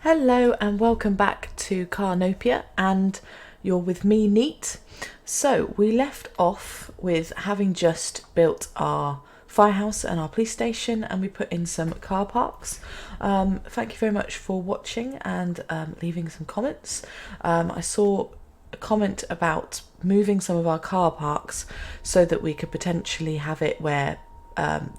Hello and welcome back to Carnopia, and you're with me, Neat. So we left off with having just built our firehouse and our police station, and we put in some car parks. Thank you very much for watching and leaving some comments. I saw a comment about moving some of our car parks so that we could potentially have it where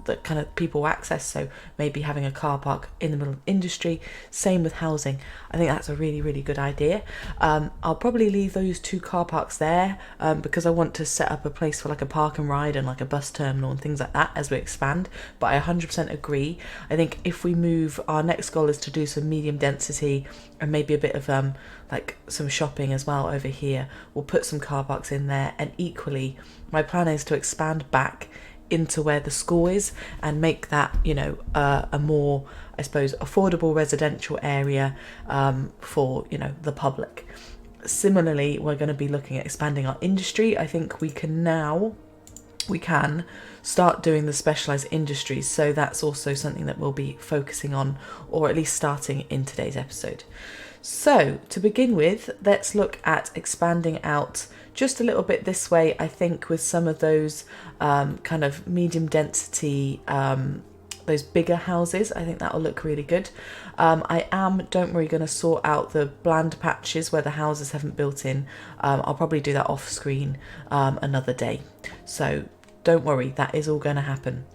the kind of people access, so maybe having a car park in the middle of industry, same with housing. I think that's a really good idea. I'll probably leave those two car parks there because I want to set up a place for like a park and ride and like a bus terminal and things like that as we expand. But I 100% agree. I think if we move, our next goal is to do some medium density and maybe a bit of like some shopping as well over here. We'll put some car parks in there, and equally my plan is to expand back into where the school is and make that, you know, a more, I suppose, affordable residential area for, you know, the public. Similarly, we're going to be looking at expanding our industry. I think we can start doing the specialised industries, so that's also something that we'll be focusing on, or at least starting in today's episode. So to begin with, let's look at expanding out just a little bit this way. I think with some of those kind of medium density, those bigger houses, I think that'll look really good. I am, don't worry, going to sort out the bland patches where the houses haven't built in. I'll probably do that off screen another day. So don't worry, that is all going to happen.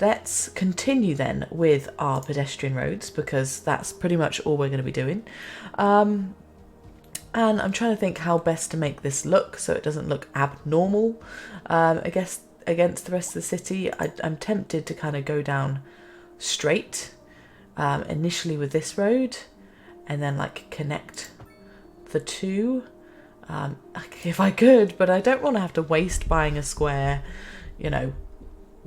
Let's continue then with our pedestrian roads, because that's pretty much all we're going to be doing. And I'm trying to think how best to make this look so it doesn't look abnormal, I guess, against the rest of the city. I'm tempted to kind of go down straight initially with this road and then like connect the two if I could, but I don't want to have to waste buying a square, you know,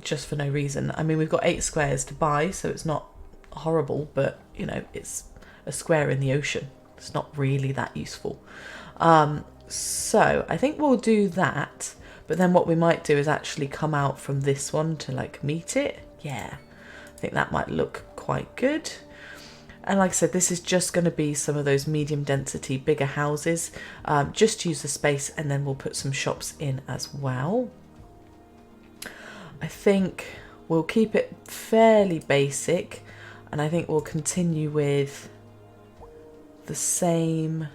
just for no reason. I mean, we've got 8 squares to buy, so it's not horrible, but you know, it's a square in the ocean. It's not really that useful. So I think we'll do that, but then what we might do is actually come out from this one to like meet it. Yeah, I think that might look quite good. And like I said, this is just going to be some of those medium density, bigger houses, just to use the space, and then we'll put some shops in as well. I think we'll keep it fairly basic, and I think we'll continue with the same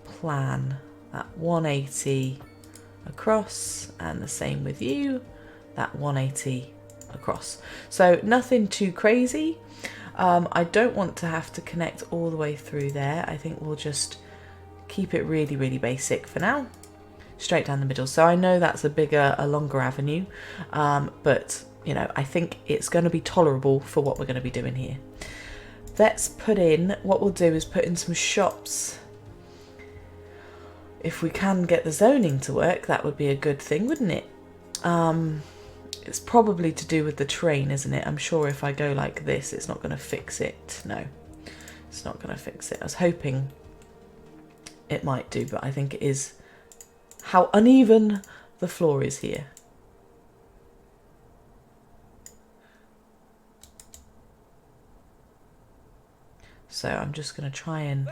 plan, that 180 across, and the same with you, that 180 across. So nothing too crazy. I don't want to have to connect all the way through there. I think we'll just keep it really basic for now, straight down the middle. So I know that's a longer avenue, but you know, I think it's going to be tolerable for what we're going to be doing here. Let's put in, what we'll do is put in some shops. If we can get the zoning to work, that would be a good thing, wouldn't it? It's probably to do with the train, isn't it? I'm sure if I go like this, it's not going to fix it. No, it's not going to fix it. I was hoping it might do, but I think it is how uneven the floor is here. So I'm just going to try and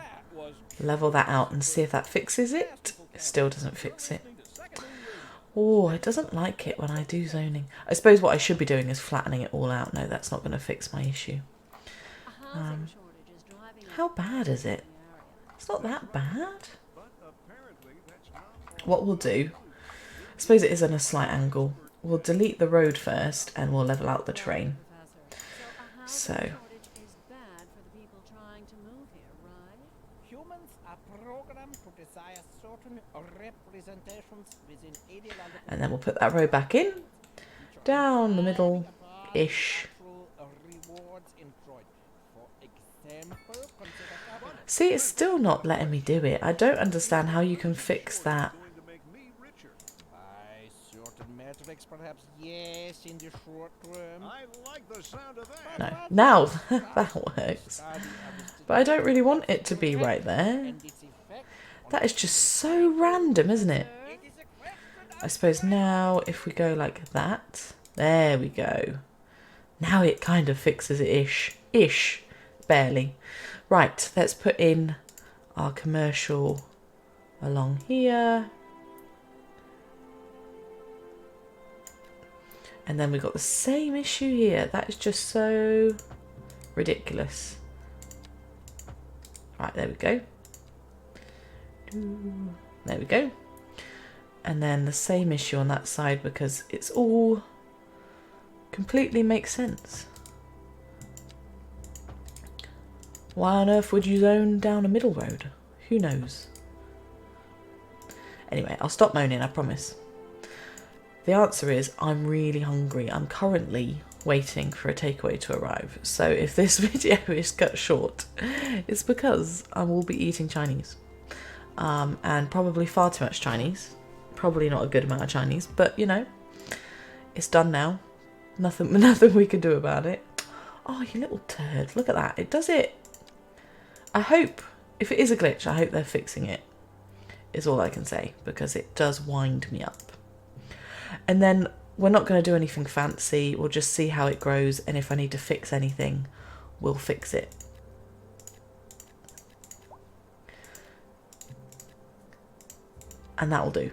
level that out and see if that fixes it. It still doesn't fix it. Oh, it doesn't like it when I do zoning. I suppose what I should be doing is flattening it all out. No, that's not going to fix my issue. How bad is it? It's not that bad. What we'll do, I suppose it is on a slight angle. We'll delete the road first and we'll level out the train. So and then we'll put that road back in, down the middle-ish. See, it's still not letting me do it. I don't understand how you can fix that. No, now that works. But I don't really want it to be right there. That is just so random, isn't it? I suppose now if we go like that, there we go. Now it kind of fixes it ish. barely. Right, let's put in our commercial along here. And then we've got the same issue here. That is just so ridiculous. Right, there we go. There we go. And then the same issue on that side because it's all completely makes sense. Why on earth would you zone down a middle road? Who knows? Anyway, I'll stop moaning, I promise. The answer is I'm really hungry. I'm currently waiting for a takeaway to arrive. So if this video is cut short, it's because I will be eating Chinese. And probably far too much Chinese. Probably not a good amount of Chinese, but you know, it's done now. Nothing we can do about it. Oh, you little turd. Look at that. It does it. I hope, if it is a glitch, I hope they're fixing it, is all I can say, because it does wind me up. And then we're not going to do anything fancy. We'll just see how it grows, and if I need to fix anything, we'll fix it. And that'll do.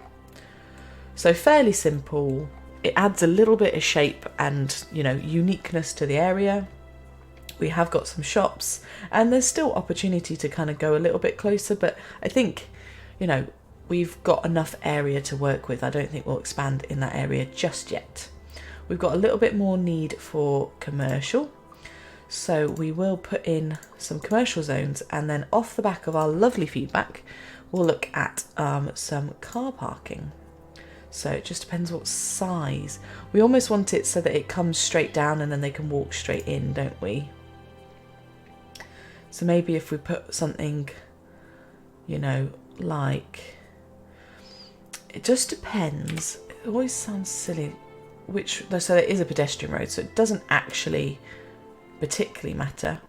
So fairly simple. It adds a little bit of shape and, you know, uniqueness to the area. We have got some shops, and there's still opportunity to kind of go a little bit closer, but I think, you know, we've got enough area to work with. I don't think we'll expand in that area just yet. We've got a little bit more need for commercial, so we will put in some commercial zones, and then off the back of our lovely feedback, we'll look at some car parking. So it just depends what size. We almost want it so that it comes straight down and then they can walk straight in, don't we? So maybe if we put something, you know, like, it just depends. It always sounds silly. So it is a pedestrian road, so it doesn't actually particularly matter.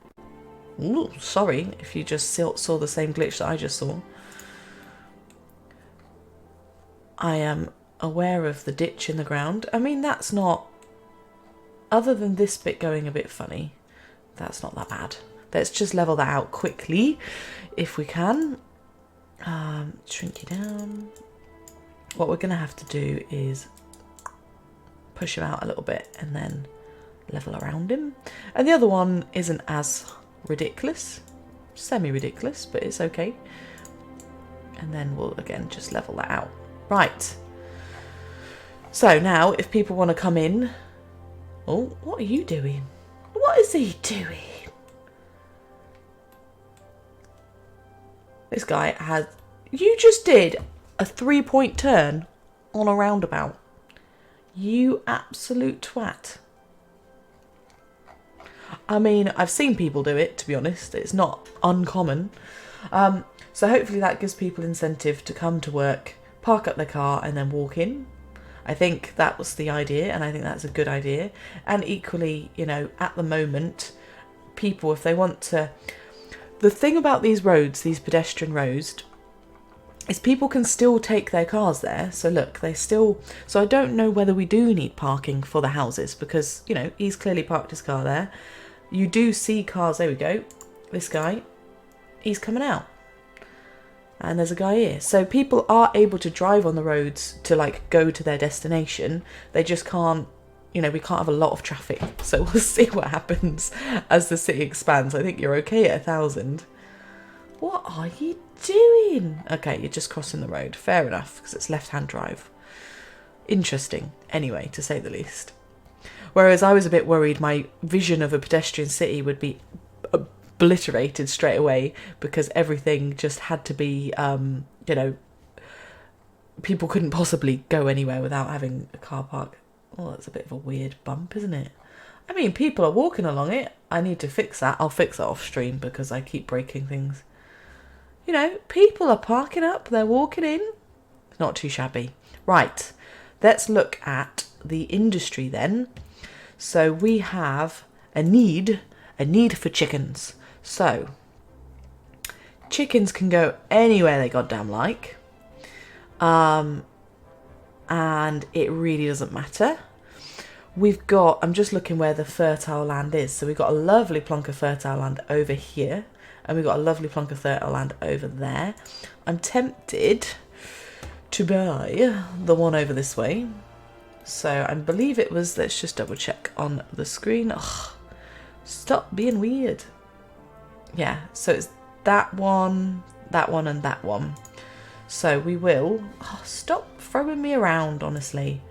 Ooh, sorry if you just saw the same glitch that I just saw. I am aware of the ditch in the ground. I mean, that's not, other than this bit going a bit funny, that's not that bad. Let's just level that out quickly if we can. Shrink you down. What we're going to have to do is push him out a little bit and then level around him. And the other one isn't as ridiculous, semi-ridiculous, but it's okay. And then we'll again just level that out. Right. So now if people want to come in... Oh, what are you doing? What is he doing? This guy has... You just did a 3-point turn on a roundabout. You absolute twat. I mean, I've seen people do it, to be honest. It's not uncommon. So hopefully that gives people incentive to come to work, park up their car and then walk in. I think that was the idea, and I think that's a good idea. And equally, you know, at the moment, people, if they want to... The thing about these roads, these pedestrian roads, is people can still take their cars there. So look, they still... So I don't know whether we do need parking for the houses because, you know, he's clearly parked his car there. You do see cars, there we go. This guy, he's coming out. And there's a guy here. So people are able to drive on the roads to like go to their destination. They just can't, you know, we can't have a lot of traffic. So we'll see what happens as the city expands. I think you're okay at 1,000. What are you doing? Okay, you're just crossing the road. Fair enough, because it's left-hand drive. Interesting, anyway, to say the least. Whereas I was a bit worried my vision of a pedestrian city would be obliterated straight away because everything just had to be, you know, people couldn't possibly go anywhere without having a car park. Oh, that's a bit of a weird bump, isn't it? I mean, people are walking along it. I need to fix that. I'll fix that off stream because I keep breaking things. You know, people are parking up. They're walking in. It's not too shabby. Right. Let's look at the industry then. So we have a need for chickens. So, chickens can go anywhere they goddamn like. And it really doesn't matter. we've got, I'm just looking where the fertile land is. So we've got a lovely plonk of fertile land over here. And we've got a lovely plonk of fertile land over there. I'm tempted to buy the one over this way. So I believe it was, let's just double check on the screen. Ugh, stop being weird. Yeah, so it's that one, and that one. So we will, stop throwing me around, honestly.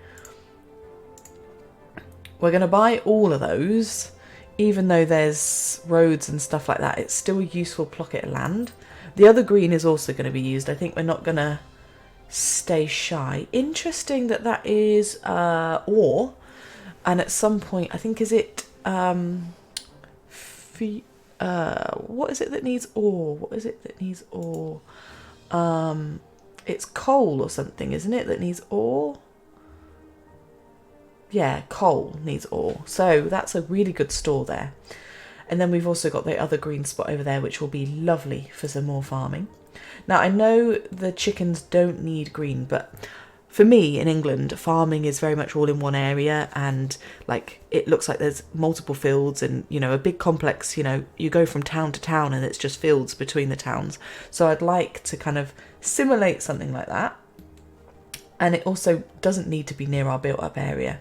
We're going to buy all of those. Even though there's roads and stuff like that, it's still a useful pocket of land. The other green is also going to be used. I think we're not going to stay shy. Interesting that that is ore. And at some point, I think, is it... what is it that needs ore? What is it that needs ore? It's coal or something, isn't it, that needs ore? Yeah, coal needs ore. So that's a really good store there. And then we've also got the other green spot over there, which will be lovely for some more farming. Now, I know the chickens don't need green, but for me in England, farming is very much all in one area, and like it looks like there's multiple fields and, you know, a big complex, you know, you go from town to town and it's just fields between the towns. So I'd like to kind of simulate something like that. And it also doesn't need to be near our built up area.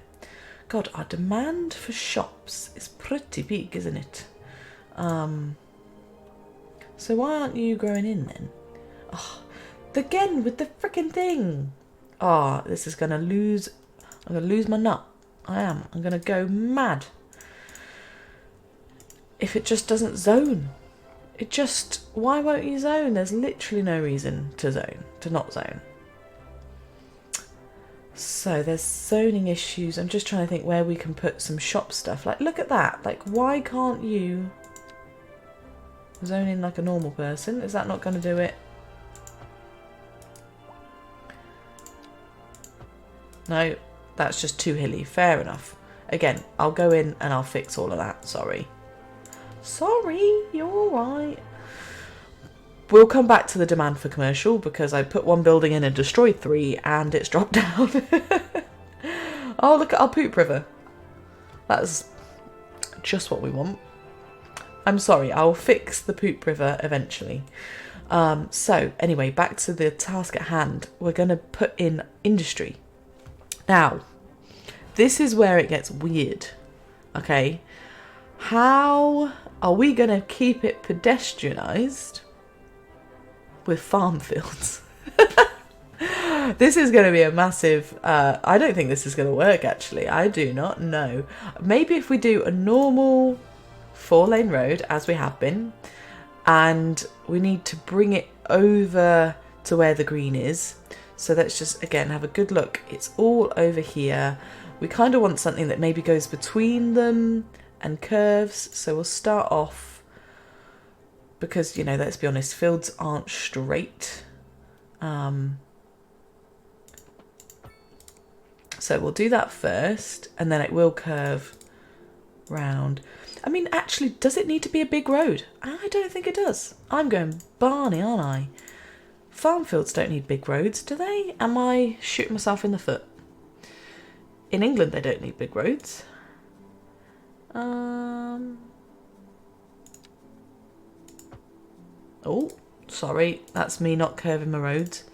God, our demand for shops is pretty big, isn't it? So why aren't you growing in then? Oh, again with the freaking thing. Oh, this is gonna lose. I'm gonna lose my nut. I am. I'm gonna go mad. If it just doesn't zone. It just. Why won't you zone? There's literally no reason to zone. To not zone. So there's zoning issues. I'm just trying to think where we can put some shop stuff. Like, look at that. Like, why can't you zone in like a normal person? Is that not going to do it? No, that's just too hilly. Fair enough. Again, I'll go in and I'll fix all of that. Sorry. Sorry, you're all right. We'll come back to the demand for commercial because I put one building in and destroyed 3 and it's dropped down. Oh, look at our poop river. That's just what we want. I'm sorry, I'll fix the poop river eventually. So anyway, back to the task at hand. We're going to put in industry. Now, this is where it gets weird. Okay. How are we going to keep it pedestrianised with farm fields? This is going to be a massive... I don't think this is going to work, actually. I do not know. Maybe if we do a normal 4-lane road, as we have been, and we need to bring it over to where the green is. So let's just, again, have a good look. It's all over here. We kind of want something that maybe goes between them and curves. So we'll start off, because, you know, let's be honest, fields aren't straight. So we'll do that first, and then it will curve round. I mean, actually, does it need to be a big road? I don't think it does. I'm going Barney, aren't I? Farm fields don't need big roads, do they? Am I shooting myself in the foot? In England, they don't need big roads. Oh, sorry. That's me not curving my roads.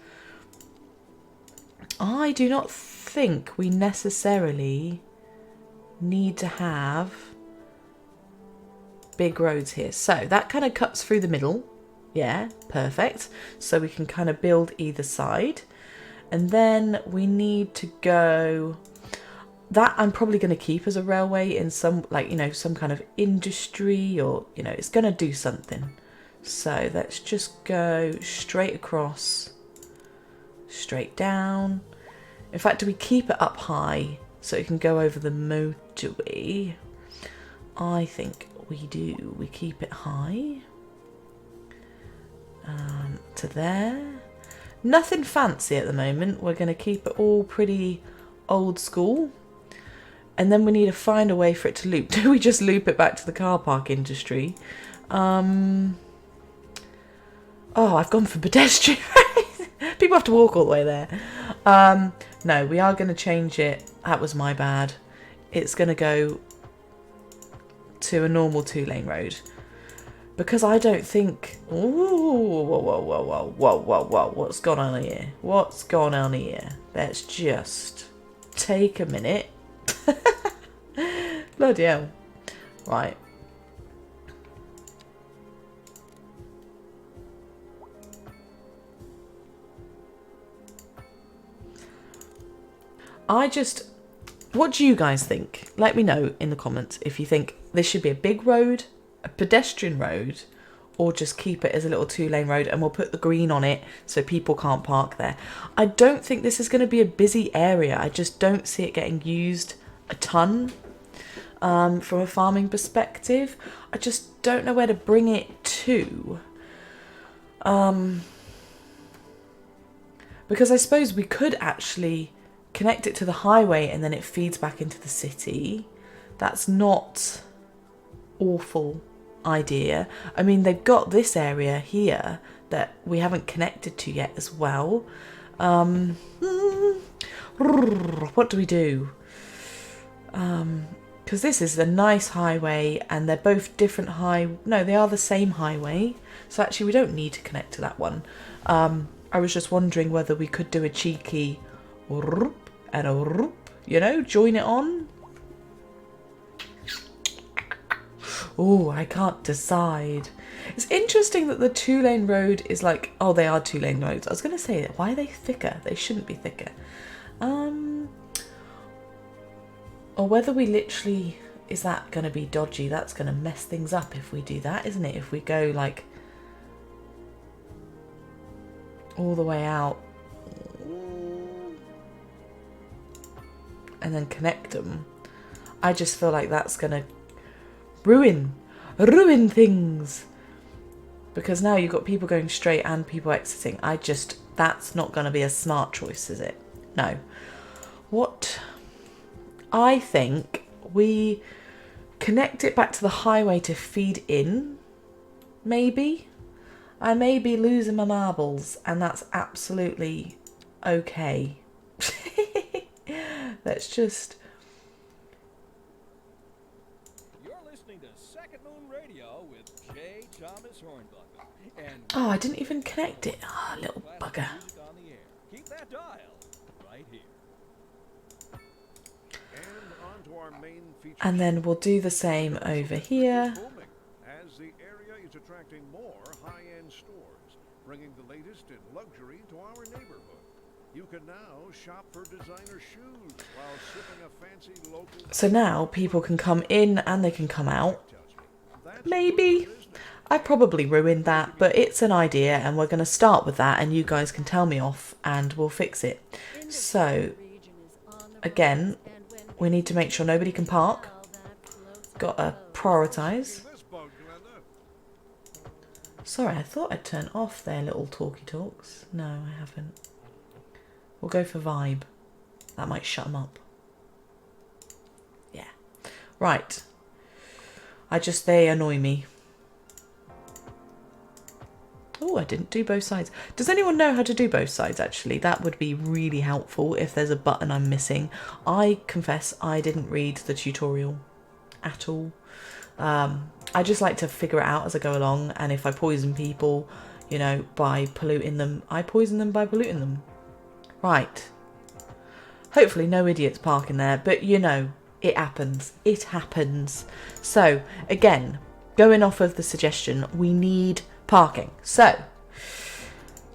I do not think we necessarily need to have big roads here. So that kind of cuts through the middle. Yeah, perfect. So we can kind of build either side. And then we need to go... That I'm probably going to keep as a railway in some, like, you know, some kind of industry, or, you know, it's going to do something. So let's just go straight across, straight down. In fact, do we keep it up high so it can go over the motorway? I think we do. We keep it high. To there. Nothing fancy at the moment. We're going to keep it all pretty old school. And then we need to find a way for it to loop. Do we just loop it back to the car park industry? Oh, I've gone for pedestrian. People have to walk all the way there. No, we are going to change it. That was my bad. it's going to go to a normal 2-lane road. Because I don't think... Ooh, whoa. What's gone on here? What's gone on here? Let's just take a minute. Bloody hell. Right. What do you guys think? Let me know in the comments if you think this should be a big road, a pedestrian road, or just keep it as a little 2-lane road, and we'll put the green on it so people can't park there. I don't think this is going to be a busy area. I just don't see it getting used a ton from a farming perspective. I just don't know where to bring it to. Because I suppose we could actually connect it to the highway and then it feeds back into the city. That's not awful idea. I mean, they've got this area here that we haven't connected to yet as well. What do we do? Because this is a nice highway and they're both different no, they are the same highway. So actually we don't need to connect to that one. I was just wondering whether we could do a cheeky and a, you know, join it on. Oh, I can't decide. It's interesting that the 2-lane road is like, oh, they are 2-lane roads. I was going to say, why are they thicker? They shouldn't be thicker. Or whether we literally, is that going to be dodgy? That's going to mess things up if we do that, isn't it? If we go like all the way out and then connect them. I just feel like that's going to ruin things. Because now you've got people going straight and people exiting. That's not going to be a smart choice, is it? No. What? I think we connect it back to the highway to feed in, maybe. I may be losing my marbles, and that's absolutely okay. Let's just... You're listening to Second Moon Radio with J. Thomas Hornbuckle. And oh, I didn't even connect it. Ah, oh, little bugger. Keep that dial right here. And then we'll do the same over here. As the area is attracting more high-end stores, bringing the latest in luxury to our neighborhood. You can now shop for designer shoes while sipping a fancy local... So now people can come in and they can come out. Maybe. I probably ruined that, but it's an idea and we're going to start with that and you guys can tell me off and we'll fix it. So, again, we need to make sure nobody can park. Got to prioritise. Sorry, I thought I'd turn off their little talky talks. No, I haven't. We'll go for vibe. That might shut them up. Yeah. Right. They annoy me. Oh, I didn't do both sides. Does anyone know how to do both sides, actually? That would be really helpful if there's a button I'm missing. I confess I didn't read the tutorial at all. I just like to figure it out as I go along, and if I poison people, you know, by polluting them, I poison them by polluting them. Right. Hopefully no idiots parking there, but you know, it happens. It happens. So, again, going off of the suggestion, we need parking. So,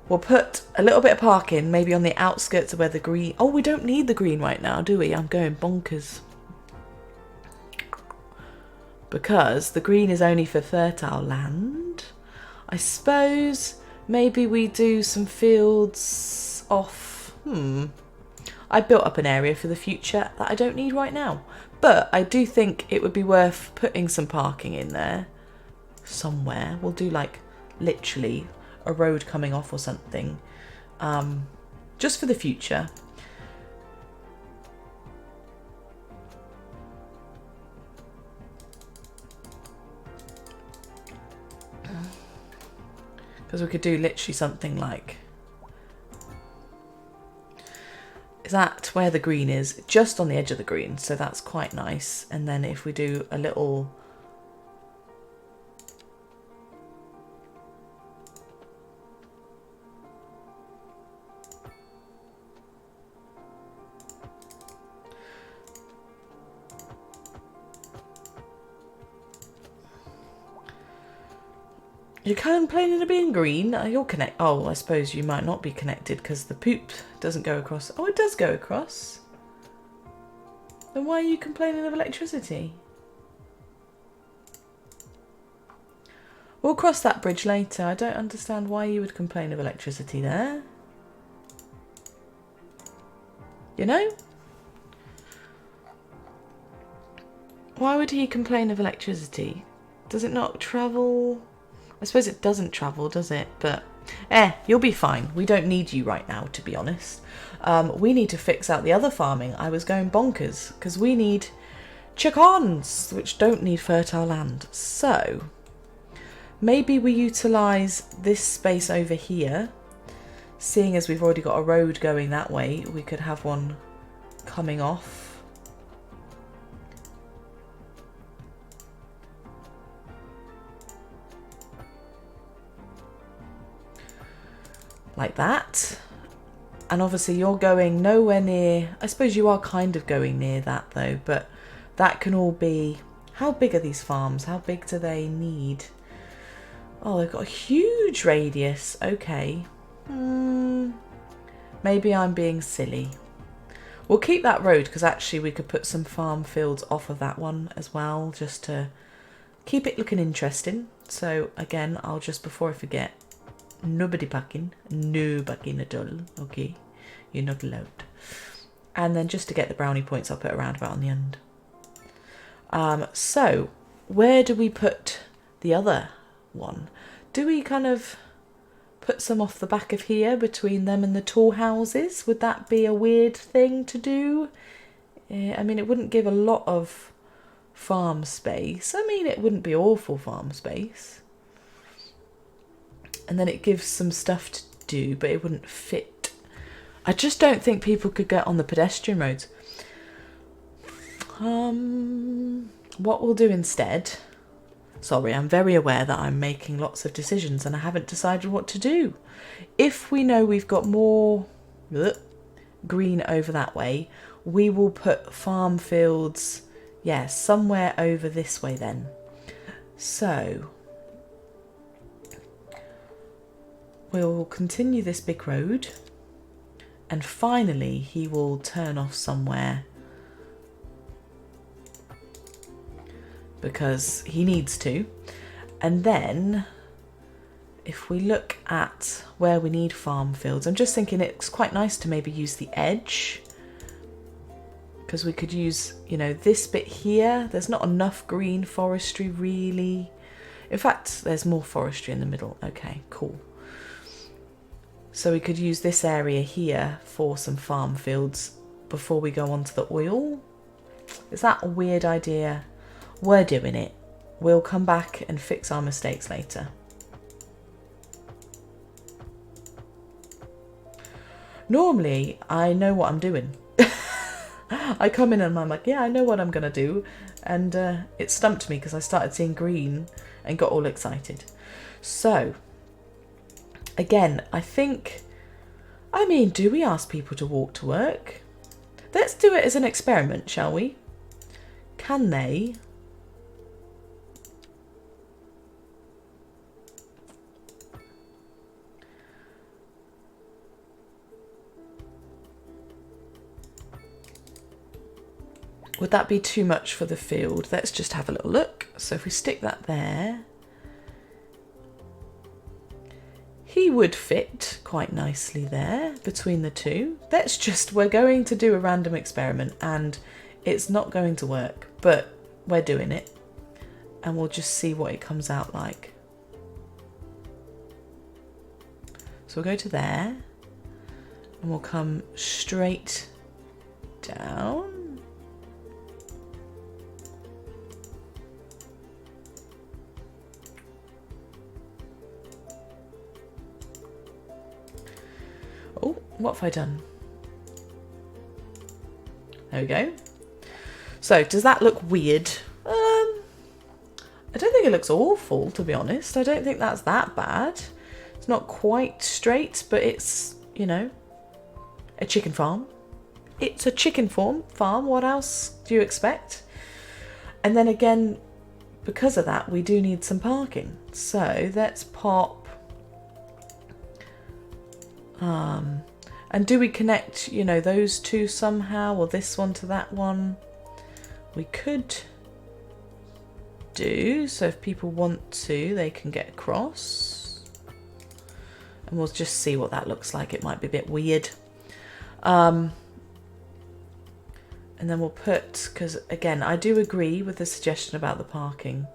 we'll put a little bit of parking maybe on the outskirts of where the green... Oh, we don't need the green right now, do we? I'm going bonkers. Because the green is only for fertile land. I suppose maybe we do some fields off... I built up an area for the future that I don't need right now. But I do think it would be worth putting some parking in there somewhere. We'll do like literally a road coming off or something. Just for the future. Because we could do literally something like... Is that where the green is, just on the edge of the green, so that's quite nice. And then if we do a little You're complaining of being green? You're connect. Oh, I suppose you might not be connected because the poop doesn't go across. Oh, it does go across. Then why are you complaining of electricity? We'll cross that bridge later. I don't understand why you would complain of electricity there. You know? Why would he complain of electricity? Does it not travel? I suppose it doesn't travel, does it? But, you'll be fine. We don't need you right now, to be honest. We need to fix out the other farming. I was going bonkers, because we need chickens, which don't need fertile land. So, maybe we utilise this space over here. Seeing as we've already got a road going that way, we could have one coming off. Like that. And obviously you're going nowhere near, I suppose you are kind of going near that though, but that can all be, how big are these farms? How big do they need? Oh, they've got a huge radius. Okay. Maybe I'm being silly. We'll keep that road because actually we could put some farm fields off of that one as well, just to keep it looking interesting. So again, I'll just, before I forget, nobody backing, no backing at all. Okay, you're not allowed. And then just to get the brownie points, I'll put a roundabout on the end. So where do we put the other one? Do we kind of put some off the back of here between them and the tall houses? Would that be a weird thing to do? I mean, it wouldn't give a lot of farm space. I mean, it wouldn't be awful farm space. And then it gives some stuff to do, but it wouldn't fit. I just don't think people could get on the pedestrian roads. What we'll do instead... Sorry, I'm very aware that I'm making lots of decisions and I haven't decided what to do. If we know we've got more green over that way, we will put farm fields, somewhere over this way then. So... we'll continue this big road and finally he will turn off somewhere because he needs to. And then if we look at where we need farm fields, I'm just thinking it's quite nice to maybe use the edge because we could use, you know, this bit here. There's not enough green forestry really. In fact, there's more forestry in the middle. Okay, cool. So we could use this area here for some farm fields before we go on to the oil. Is that a weird idea? We're doing it. We'll come back and fix our mistakes later. Normally, I know what I'm doing. I come in and I'm like, yeah, I know what I'm going to do. And it stumped me because I started seeing green and got all excited. So... again, I think, I mean, do we ask people to walk to work? Let's do it as an experiment, shall we? Can they? Would that be too much for the field? Let's just have a little look. So if we stick that there... he would fit quite nicely there between the two. We're going to do a random experiment and it's not going to work, but we're doing it and we'll just see what it comes out like. So we'll go to there and we'll come straight down. Oh, what have I done? There we go. So, does that look weird? I don't think it looks awful, to be honest. I don't think that's that bad. It's not quite straight, but it's, you know, a chicken farm. It's a chicken farm. What else do you expect? And then again, because of that, we do need some parking. So let's pop. And do we connect, you know, those two somehow, or this one to that one? We could do. So if people want to, they can get across. And we'll just see what that looks like. It might be a bit weird. And then we'll put, because again, I do agree with the suggestion about the parking.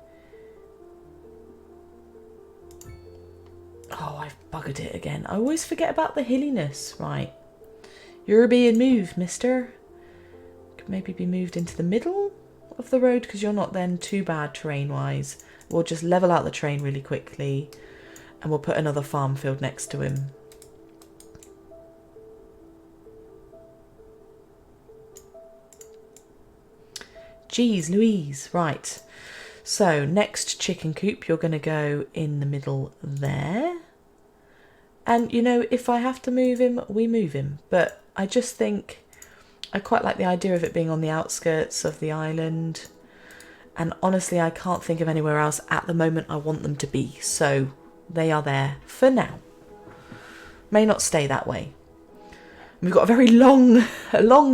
Oh, I've buggered it again. I always forget about the hilliness. Right. You're being moved, mister. Could maybe be moved into the middle of the road because you're not then too bad terrain-wise. We'll just level out the train really quickly and we'll put another farm field next to him. Jeez Louise. Right. So next chicken coop, you're going to go in the middle there. And, you know, if I have to move him, we move him. But I just think I quite like the idea of it being on the outskirts of the island. And honestly, I can't think of anywhere else at the moment I want them to be. So they are there for now. May not stay that way. We've got a very long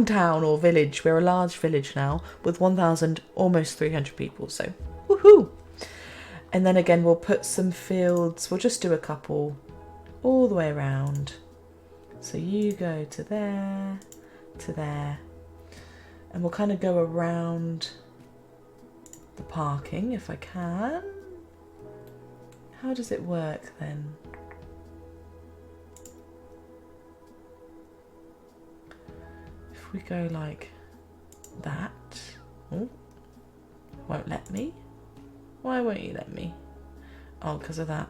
town or village. We're a large village now with 1,000, almost 300 people. So, woohoo! And then again, we'll put some fields. We'll just do a couple all the way around. So you go to there, and we'll kind of go around the parking if I can. How does it work then? If we go like that. Oh, won't let me. Why won't you let me? Oh, because of that.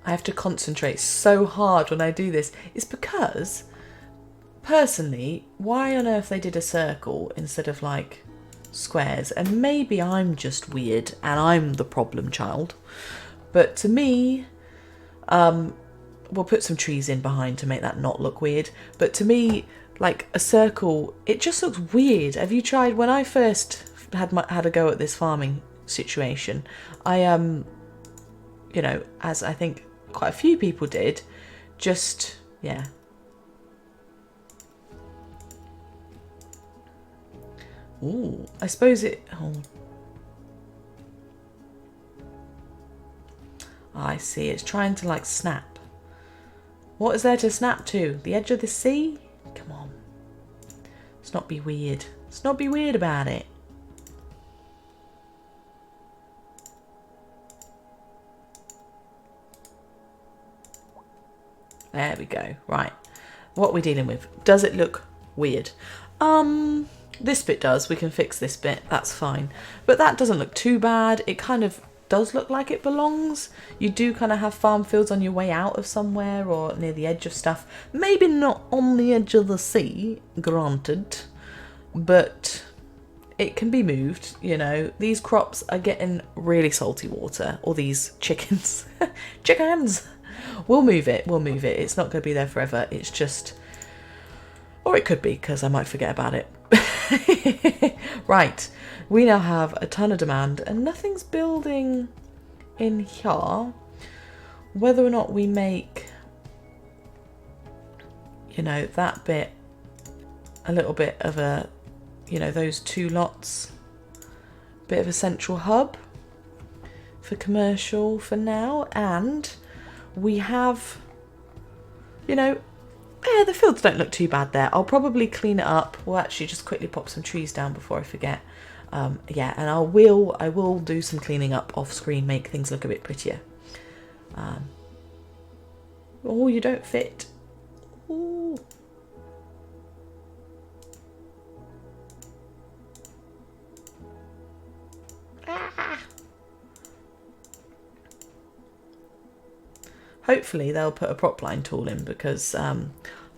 I have to concentrate so hard when I do this. It's because, personally, why on earth they did a circle instead of like squares? And maybe I'm just weird and I'm the problem child. But to me, we'll put some trees in behind to make that not look weird. But to me, like a circle, it just looks weird. Have you tried? When I first had a go at this farming situation, I you know, as I think quite a few people did, just, yeah. Ooh, I suppose it, oh. I see, it's trying to like snap. What is there to snap to? The edge of the sea? Come on. Let's not be weird. Let's not be weird about it. There we go. Right. What are we dealing with? Does it look weird? This bit does. We can fix this bit. That's fine. But that doesn't look too bad. It kind of does look like it belongs. You do kind of have farm fields on your way out of somewhere or near the edge of stuff. Maybe not on the edge of the sea, granted. But it can be moved, you know. These crops are getting really salty water. Or these chickens. Chickens! We'll move it. It's not going to be there forever. It's just... Or it could be, because I might forget about it. Right. We now have a ton of demand, and nothing's building in here. Whether or not we make, you know, that bit a little bit of a, you know, those two lots, bit of a central hub for commercial for now, and... we have, you know, yeah, the fields don't look too bad there. I'll probably clean it up. We'll actually just quickly pop some trees down before I forget. Yeah, and I will do some cleaning up off screen, make things look a bit prettier. Oh, you don't fit. Ooh. Ah. Hopefully they'll put a prop line tool in because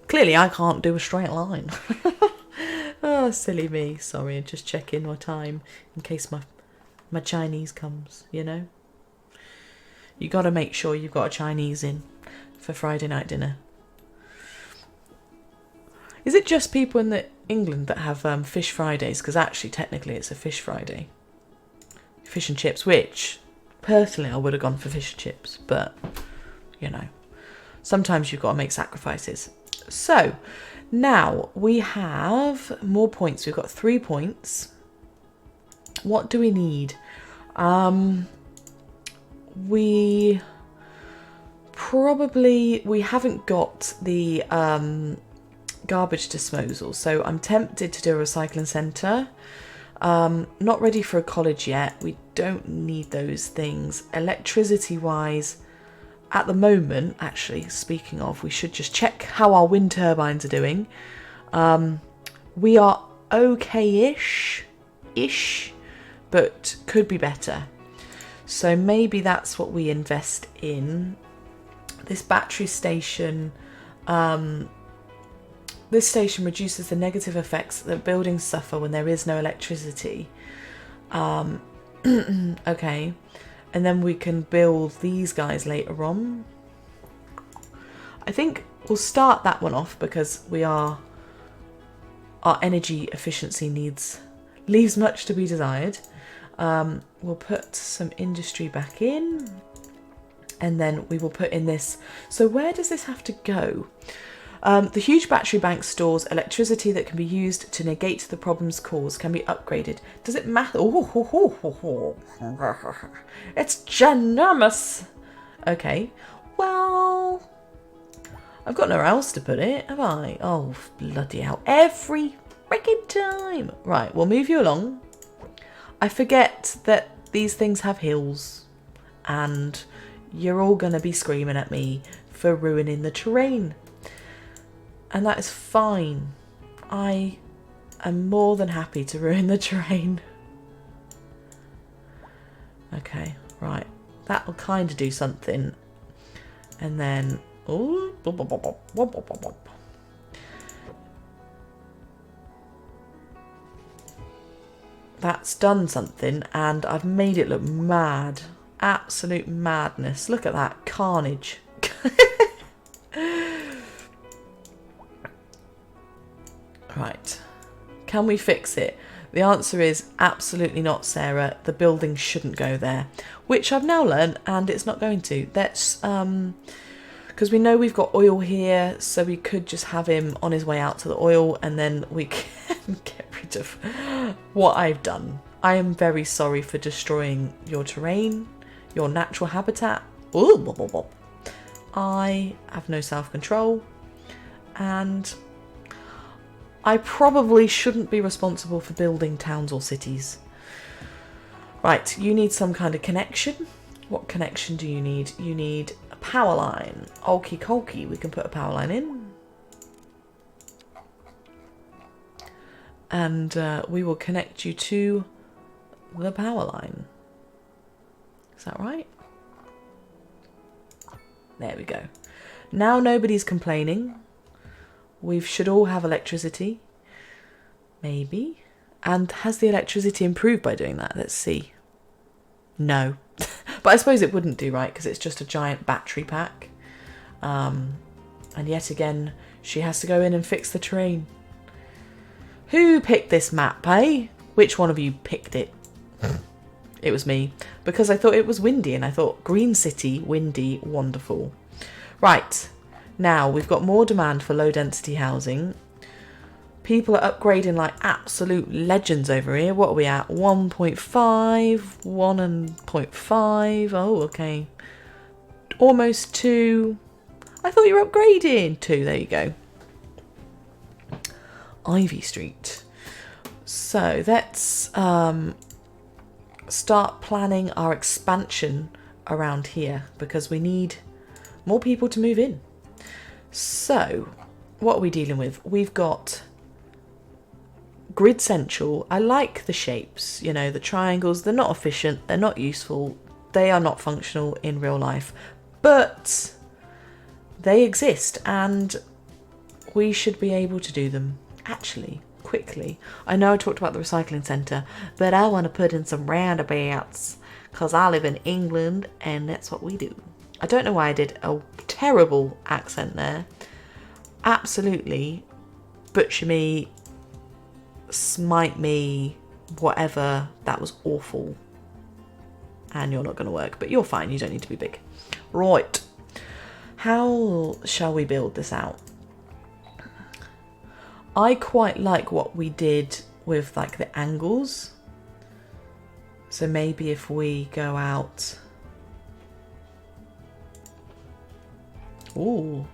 clearly I can't do a straight line. Oh, silly me. Sorry, just checking my time in case my Chinese comes, you know. You got to make sure you've got a Chinese in for Friday night dinner. Is it just people in England that have fish Fridays? Because actually, technically, it's a fish Friday. Fish and chips, which, personally, I would have gone for fish and chips. But, you know, sometimes you've got to make sacrifices. So, now we have more points. We've got 3 points. What do we need? We haven't got the garbage disposal, so I'm tempted to do a recycling centre. Not ready for a college yet. We don't need those things. Electricity wise, at the moment, actually, speaking of, we should just check how our wind turbines are doing. We are okay-ish, but could be better. So maybe that's what we invest in. This battery station, this station reduces the negative effects that buildings suffer when there is no electricity. Okay, and then we can build these guys later on. I think we'll start that one off because our energy efficiency leaves much to be desired. We'll put some industry back in, and then we will put in this. So where does this have to go? The huge battery bank stores electricity that can be used to negate the problems caused, can be upgraded. Does it matter? It's ginormous. Okay, well, I've got nowhere else to put it, have I? Oh, bloody hell. Every freaking time. Right, we'll move you along. I forget that these things have hills, and you're all going to be screaming at me for ruining the terrain. And that is fine. I am more than happy to ruin the terrain. Okay, right. That will kind of do something. And then... ooh, that's done something, and I've made it look mad. Absolute madness. Look at that carnage. Right. Can we fix it? The answer is absolutely not, Sarah. The building shouldn't go there, which I've now learned, and it's not going to. That's because we know we've got oil here, so we could just have him on his way out to the oil, and then we can get rid of what I've done. I am very sorry for destroying your terrain, your natural habitat. Ooh, blah, blah, blah. I have no self-control, and I probably shouldn't be responsible for building towns or cities. Right, you need some kind of connection. What connection do you need? You need a power line. Okie dokie, we can put a power line in. And we will connect you to the power line. Is that right? There we go. Now nobody's complaining. We should all have electricity. Maybe. And has the electricity improved by doing that? Let's see. No. But I suppose it wouldn't do, right? Because it's just a giant battery pack. And yet again, she has to go in and fix the terrain. Who picked this map, eh? Which one of you picked it? It was me. Because I thought it was windy, and I thought green city, windy, wonderful. Right. Now, we've got more demand for low-density housing. People are upgrading like absolute legends over here. What are we at? 1.5, 1.5. Oh, okay. Almost 2. I thought you were upgrading. 2, there you go. Ivy Street. So, let's start planning our expansion around here, because we need more people to move in. So, what are we dealing with? We've got grid central. I like the shapes, you know, the triangles. They're not efficient, they're not useful, they are not functional in real life, but they exist and we should be able to do them actually quickly. I know I talked about the recycling centre, but I want to put in some roundabouts because I live in England and that's what we do. I don't know why I did a terrible accent there. Absolutely butcher me, smite me, whatever. That was awful. And you're not going to work, but you're fine. You don't need to be big. Right. How shall we build this out? I quite like what we did with like the angles. So maybe if we go out... Ooh.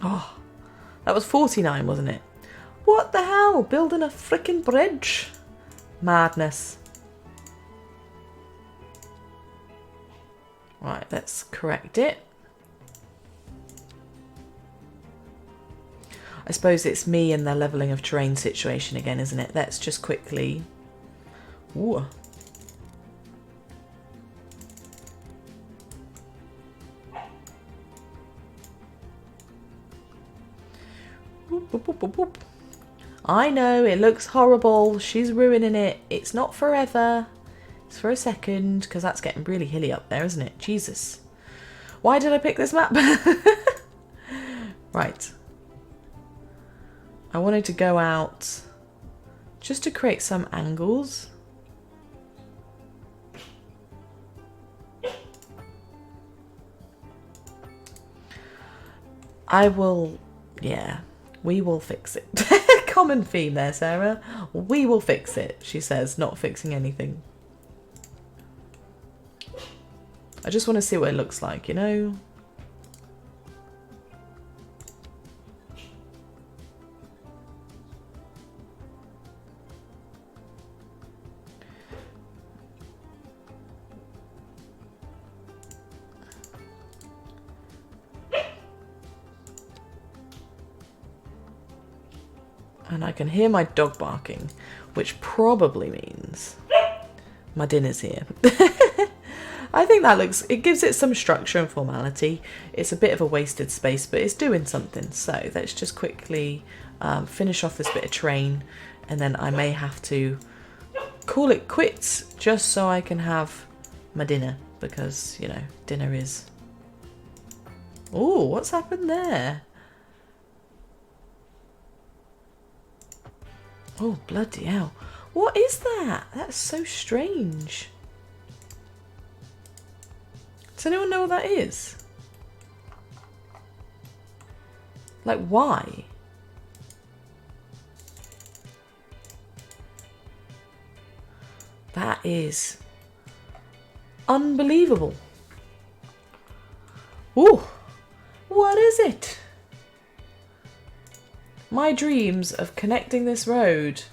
Oh, that was 49, wasn't it? What the hell? Building a freaking bridge? Madness. Right, let's correct it. I suppose it's me and the levelling of terrain situation again, isn't it? Let's just quickly... Ooh. Boop, boop, boop, boop, boop. I know, it looks horrible. She's ruining it. It's not forever. It's for a second, because that's getting really hilly up there, isn't it? Jesus. Why did I pick this map? Right. I wanted to go out just to create some angles. I will, yeah, we will fix it. Common theme there, Sarah. We will fix it, she says, not fixing anything. I just want to see what it looks like, you know? And I can hear my dog barking, which probably means my dinner's here. I think that looks, it gives it some structure and formality. It's a bit of a wasted space, but it's doing something. So let's just quickly finish off this bit of terrain, and then I may have to call it quits just so I can have my dinner, because, you know, dinner is... Oh, what's happened there? Oh, bloody hell. What is that? That's so strange. Does anyone know what that is? Like, why? That is unbelievable. Ooh, what is it? My dreams of connecting this road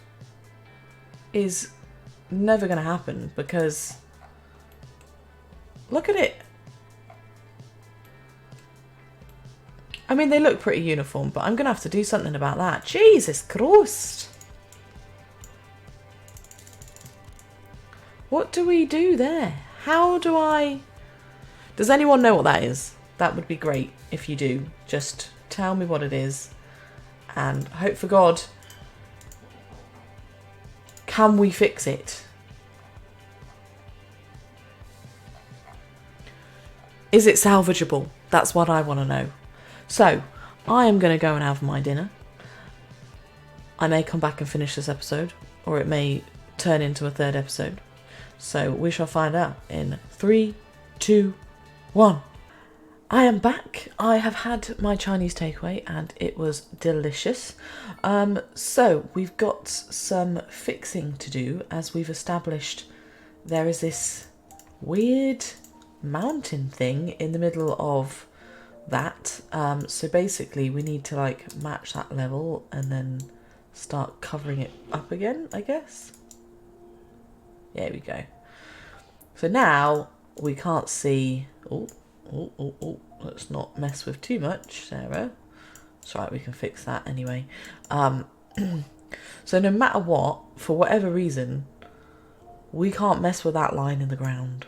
is never going to happen, because look at it. I mean, they look pretty uniform, but I'm going to have to do something about that. Jesus Christ. What do we do there? How do I... Does anyone know what that is? That would be great if you do. Just tell me what it is. And hope for God, can we fix it? Is it salvageable? That's what I want to know. So, I am going to go and have my dinner. I may come back and finish this episode, or it may turn into a third episode. So, we shall find out in 3, 2, 1. I am back. I have had my Chinese takeaway and it was delicious. So we've got some fixing to do, as we've established there is this weird mountain thing in the middle of that. So basically we need to like match that level and then start covering it up again, I guess. There we go. So now we can't see. Oh, let's not mess with too much, Sarah. It's right, we can fix that anyway. So no matter what, for whatever reason, we can't mess with that line in the ground.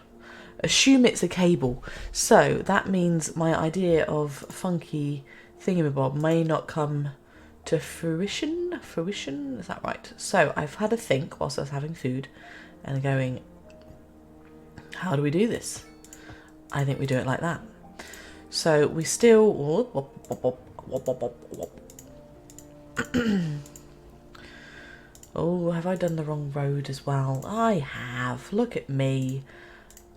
Assume it's a cable. So that means my idea of funky thingamabob may not come to fruition. Fruition, is that right? So I've had a think whilst I was having food and going, how do we do this? I think we do it like that. So we still... Oh, have I done the wrong road as well? I have. Look at me.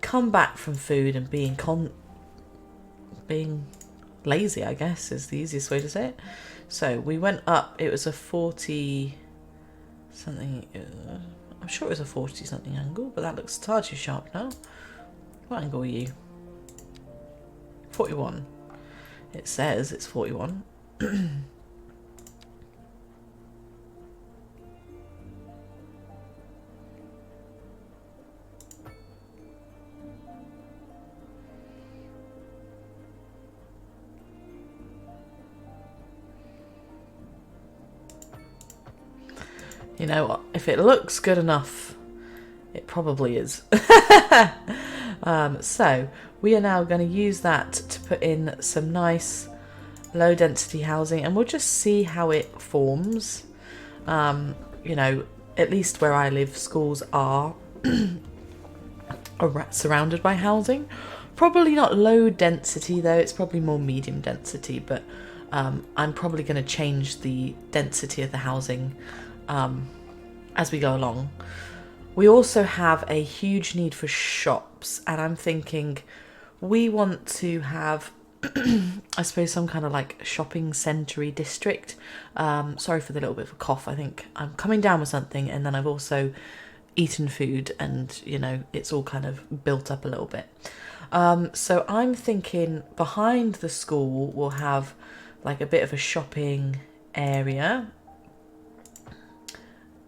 Come back from food and being lazy, I guess, is the easiest way to say it. So we went up. It was a 40 something. I'm sure it was a 40 something angle, but that looks far too sharp now. What angle are you? 41. It says it's 41. You know what? If it looks good enough, it probably is. So we are now going to use that to put in some nice low density housing, and we'll just see how it forms. You know, at least where I live, schools are surrounded by housing. Probably not low density though, it's probably more medium density, but I'm probably going to change the density of the housing as we go along. We also have a huge need for shops, and I'm thinking we want to have I suppose some kind of like shopping centre-y district. Sorry for the little bit of a cough. I think I'm coming down with something, and then I've also eaten food, and you know, it's all kind of built up a little bit. So I'm thinking behind the school we'll have like a bit of a shopping area,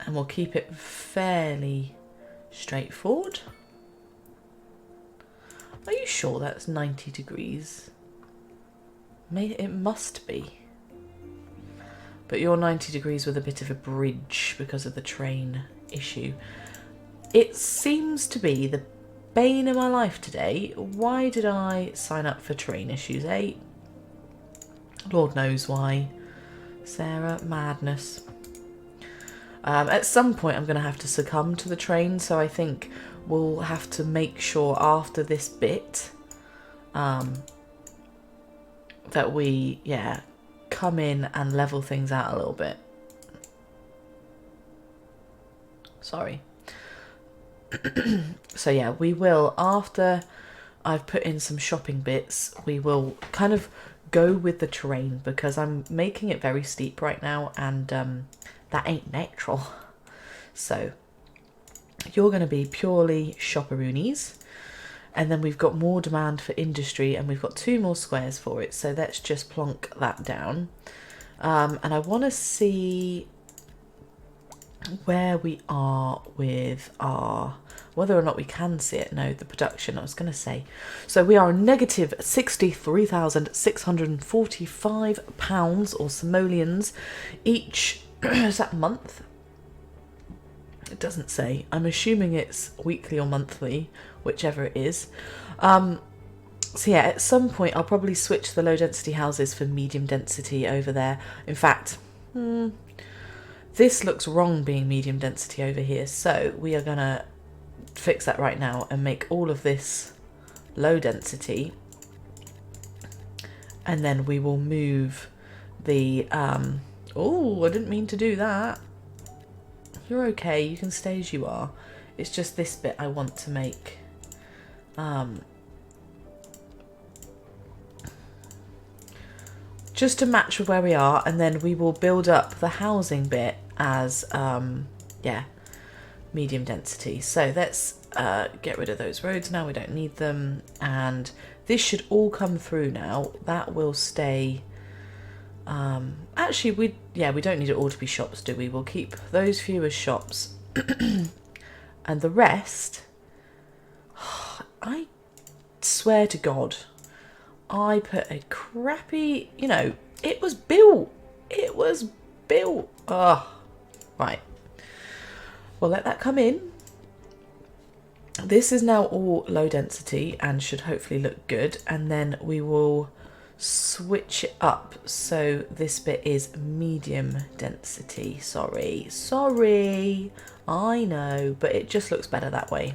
and we'll keep it fairly straightforward. Are you sure that's 90 degrees? It must be. But you're 90 degrees with a bit of a bridge because of the train issue. It seems to be the bane of my life today. Why did I sign up for train issues, eh? Lord knows why. Sarah, madness. At some point I'm going to have to succumb to the train, so I think we'll have to make sure after this bit that we, come in and level things out a little bit. Sorry. So yeah, we will, after I've put in some shopping bits, we will kind of go with the terrain, because I'm making it very steep right now, and that ain't natural. So you're going to be purely shopperoonies, and then we've got more demand for industry, and we've got 2 more squares for it, so let's just plonk that down. And I want to see where we are with our, whether or not we can see it. No, the production, I was going to say. So we are negative £63,645 or simoleons each. Is that month? It doesn't say. I'm assuming it's weekly or monthly, whichever it is. So yeah, at some point I'll probably switch the low density houses for medium density over there. In fact, this looks wrong being medium density over here, so we are gonna fix that right now and make all of this low density, and then we will move the oh, I didn't mean to do that. You're okay, you can stay as you are. It's just this bit I want to make just to match with where we are, and then we will build up the housing bit as medium density. So let's get rid of those roads now, we don't need them, and this should all come through now. That will stay. Actually, we don't need it all to be shops, do we? We'll keep those few as shops. And the rest, I swear to God, I put a crappy, it was built. It was built. Right. We'll let that come in. This is now all low density and should hopefully look good. And then we will switch it up so this bit is medium density. Sorry, I know, but it just looks better that way.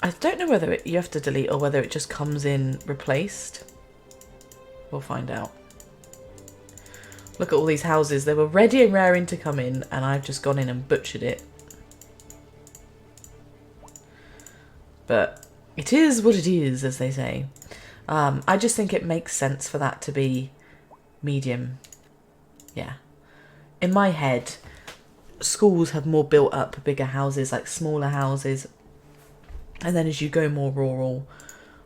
I don't know whether you have to delete or whether it just comes in replaced. We'll find out. Look at all these houses. They were ready and raring to come in, and I've just gone in and butchered it. But it is what it is, as they say. I just think it makes sense for that to be medium. Yeah. In my head, schools have more built up, bigger houses, like smaller houses. And then as you go more rural,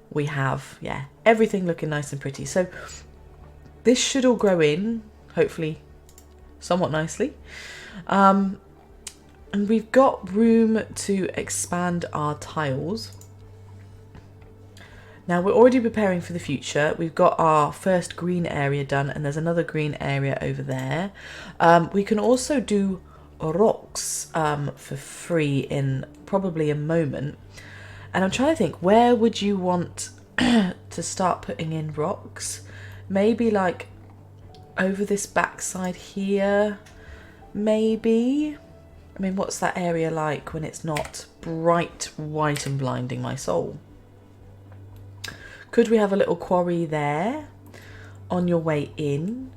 we have, everything looking nice and pretty. So this should all grow in, hopefully somewhat nicely. And we've got room to expand our tiles. Now we're already preparing for the future. We've got our first green area done, and there's another green area over there. We can also do rocks for free in probably a moment. And I'm trying to think, where would you want to start putting in rocks? Maybe like over this backside here, maybe. I mean, what's that area like when it's not bright white and blinding my soul? Could we have a little quarry there on your way in?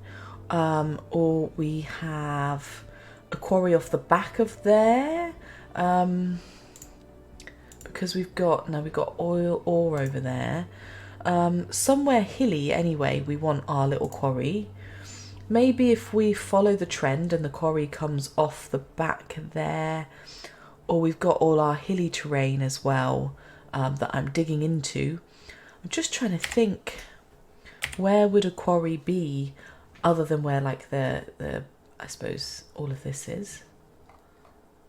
Or we have a quarry off the back of there. Because we've got oil ore over there. Somewhere hilly anyway, we want our little quarry. Maybe if we follow the trend and the quarry comes off the back there, or we've got all our hilly terrain as well that I'm digging into. I'm just trying to think, where would a quarry be other than where like the I suppose all of this is?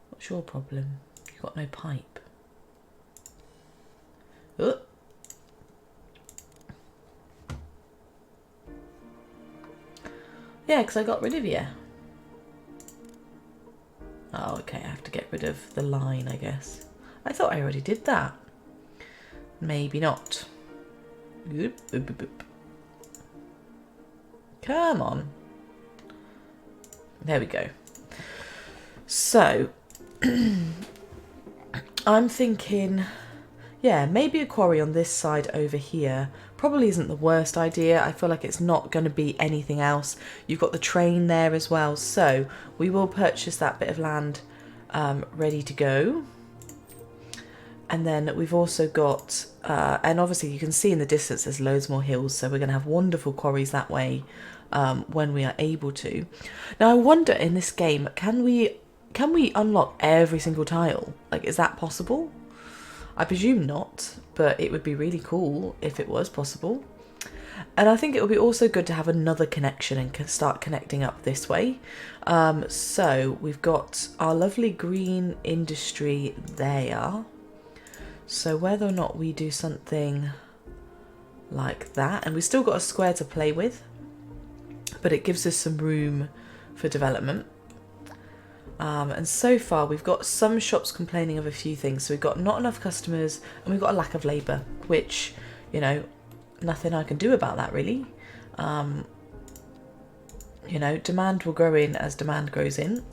What's your problem? You've got no pipe. Oh. Yeah, because I got rid of you. Oh, okay, I have to get rid of the line, I guess. I thought I already did that. Maybe not. Oop, oop, oop, oop. Come on. There we go. So, I'm thinking, yeah, maybe a quarry on this side over here. Probably isn't the worst idea. I feel like it's not going to be anything else. You've got the train there as well. So we will purchase that bit of land ready to go. And then we've also got, and obviously you can see in the distance there's loads more hills. So we're going to have wonderful quarries that way when we are able to. Now I wonder in this game, can we unlock every single tile? Like, is that possible? I presume not, but it would be really cool if it was possible. And I think it would be also good to have another connection and start connecting up this way. So we've got our lovely green industry there. So whether or not we do something like that, and we've still got a square to play with, but it gives us some room for development. And so far we've got some shops complaining of a few things. So we've got not enough customers and we've got a lack of labour, which, you know, nothing I can do about that really. You know, demand will grow in as demand grows in.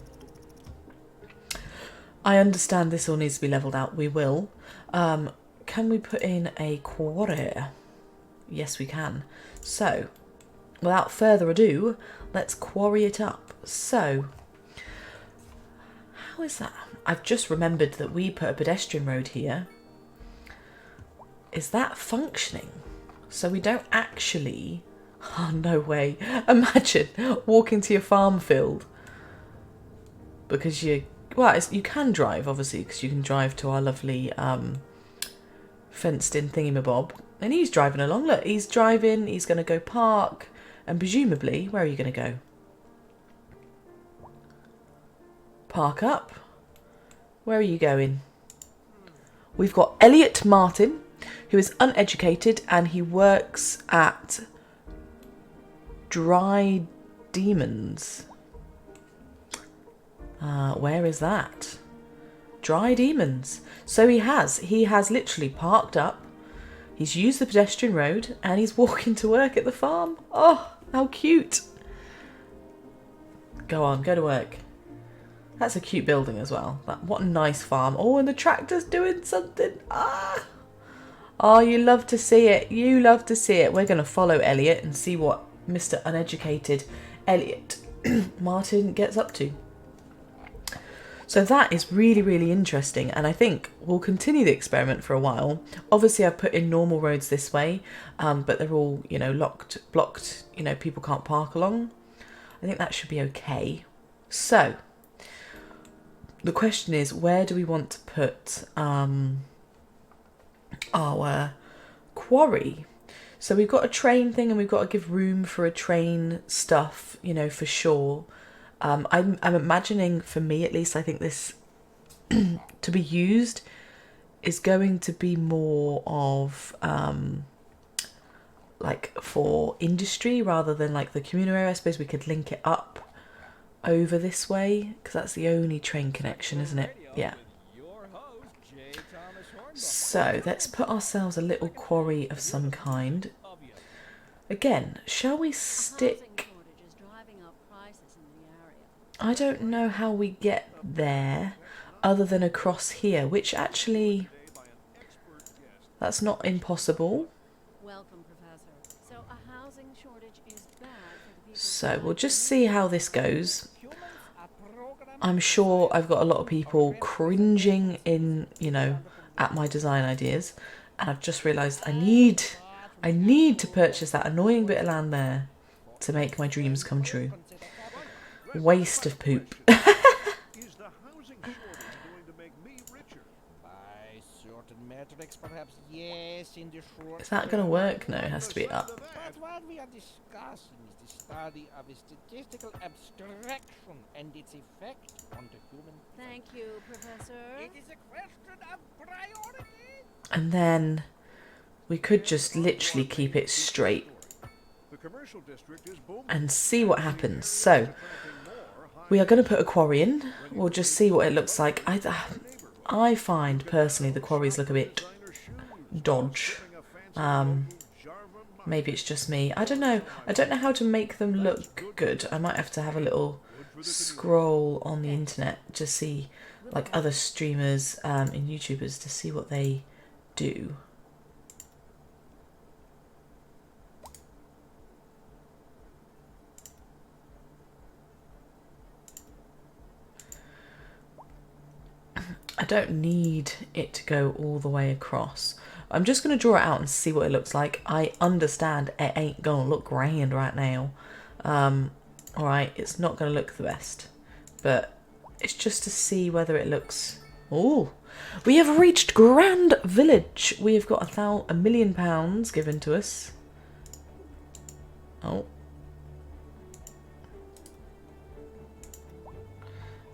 I understand this all needs to be levelled out. We will. Can we put in a quarry? Yes, we can. So, without further ado, let's quarry it up. So, how is that? I've just remembered that we put a pedestrian road here. Is that functioning? So we don't actually... Oh, no way. Imagine walking to your farm field because you well, you can drive, obviously, because you can drive to our lovely fenced-in thingamabob. And he's driving along. Look, he's driving. He's going to go park. And presumably, where are you going to go? Park up. Where are you going? We've got Elliot Martin, who is uneducated, and he works at Dry Demons. Where is that? Dry Demons. So he has literally parked up. He's used the pedestrian road and he's walking to work at the farm. Oh, how cute. Go on, go to work. That's a cute building as well. What a nice farm. Oh, and the tractor's doing something. Ah. Oh, you love to see it. You love to see it. We're going to follow Elliot and see what Mr. Uneducated Elliot Martin gets up to. So that is really, really interesting, and I think we'll continue the experiment for a while. Obviously, I've put in normal roads this way, but they're all, you know, blocked, you know, people can't park along. I think that should be okay. So, the question is, where do we want to put our quarry? So we've got a train thing, and we've got to give room for a train stuff, you know, for sure. I'm imagining, for me at least, I think this to be used is going to be more of like for industry rather than like the communal area. I suppose we could link it up over this way because that's the only train connection, isn't it? Yeah. So let's put ourselves a little quarry of some kind. Again, shall we stick... I don't know how we get there other than across here, which actually, that's not impossible. Welcome, Professor. So a housing shortage is bad for the people. So we'll just see how this goes. I'm sure I've got a lot of people cringing in, you know, at my design ideas, and I've just realised I need to purchase that annoying bit of land there to make my dreams come true. Waste of poop. Is the housing shortage going to make me richer? By certain metrics, perhaps yes, in the short Is that going to work? No, it has to be up. But what we are discussing is the study of a statistical abstraction and its effect on the human. Thank you, Professor. It is a question of priority. And then we could just literally keep it straight The commercial district is booming. and see what happens. So we are going to put a quarry in. We'll just see what it looks like. I find personally the quarries look a bit dodge. Maybe it's just me. I don't know. I don't know how to make them look good. I might have to have a little scroll on the internet to see like other streamers and YouTubers to see what they do. I don't need it to go all the way across. I'm just going to draw it out and see what it looks like. I understand it ain't going to look grand right now. Alright, it's not going to look the best. But it's just to see whether it looks... Oh, we have reached Grand Village. We have got £1 million given to us. Oh.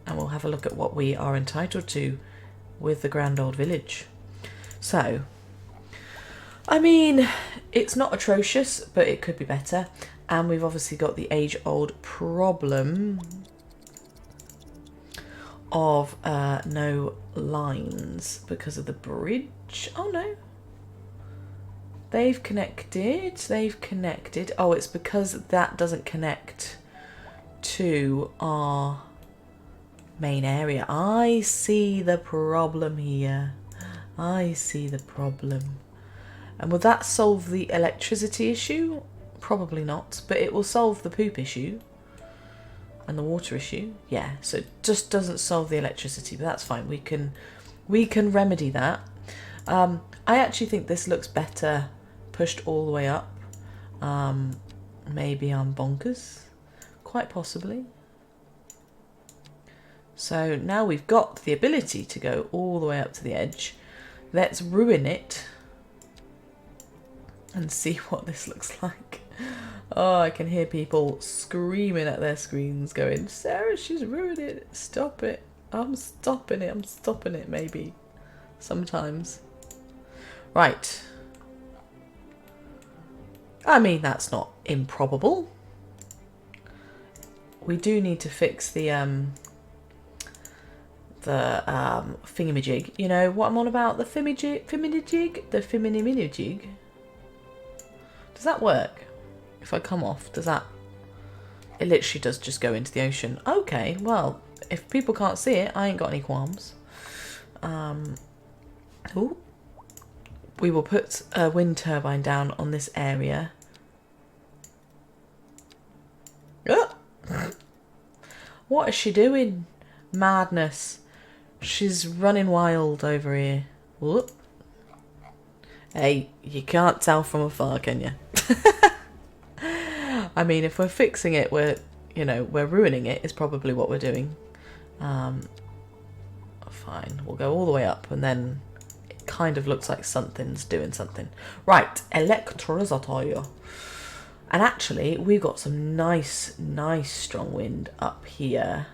And we'll have a look at what we are entitled to with the Grand Old Village. So, I mean, it's not atrocious, but it could be better. And we've obviously got the age-old problem of no lines because of the bridge. Oh, no. They've connected. Oh, it's because that doesn't connect to our main area. I see the problem here. I see the problem. And will that solve the electricity issue? Probably not, but it will solve the poop issue and the water issue. Yeah, so it just doesn't solve the electricity, but that's fine. We can remedy that. I actually think this looks better pushed all the way up. Maybe I'm bonkers, quite possibly. So now we've got the ability to go all the way up to the edge. Let's ruin it and see what this looks like. Oh, I can hear people screaming at their screens going, Sarah, she's ruined it. Stop it. I'm stopping it. I'm stopping it, maybe. Sometimes. Right. I mean, that's not improbable. We do need to fix the thingamajig. You know what I'm on about? The fiminijig? The fimininimijig? Does that work? If I come off, does that... It literally does just go into the ocean. Okay, well, if people can't see it, I ain't got any qualms. Ooh. We will put a wind turbine down on this area. Oh! What is she doing? Madness. She's running wild over here. Whoop. Hey, you can't tell from afar, can you? I mean, if we're fixing it, we're ruining it is probably what we're doing. Fine, we'll go all the way up and then it kind of looks like something's doing something. Right, electricity. And actually, we've got some nice strong wind up here.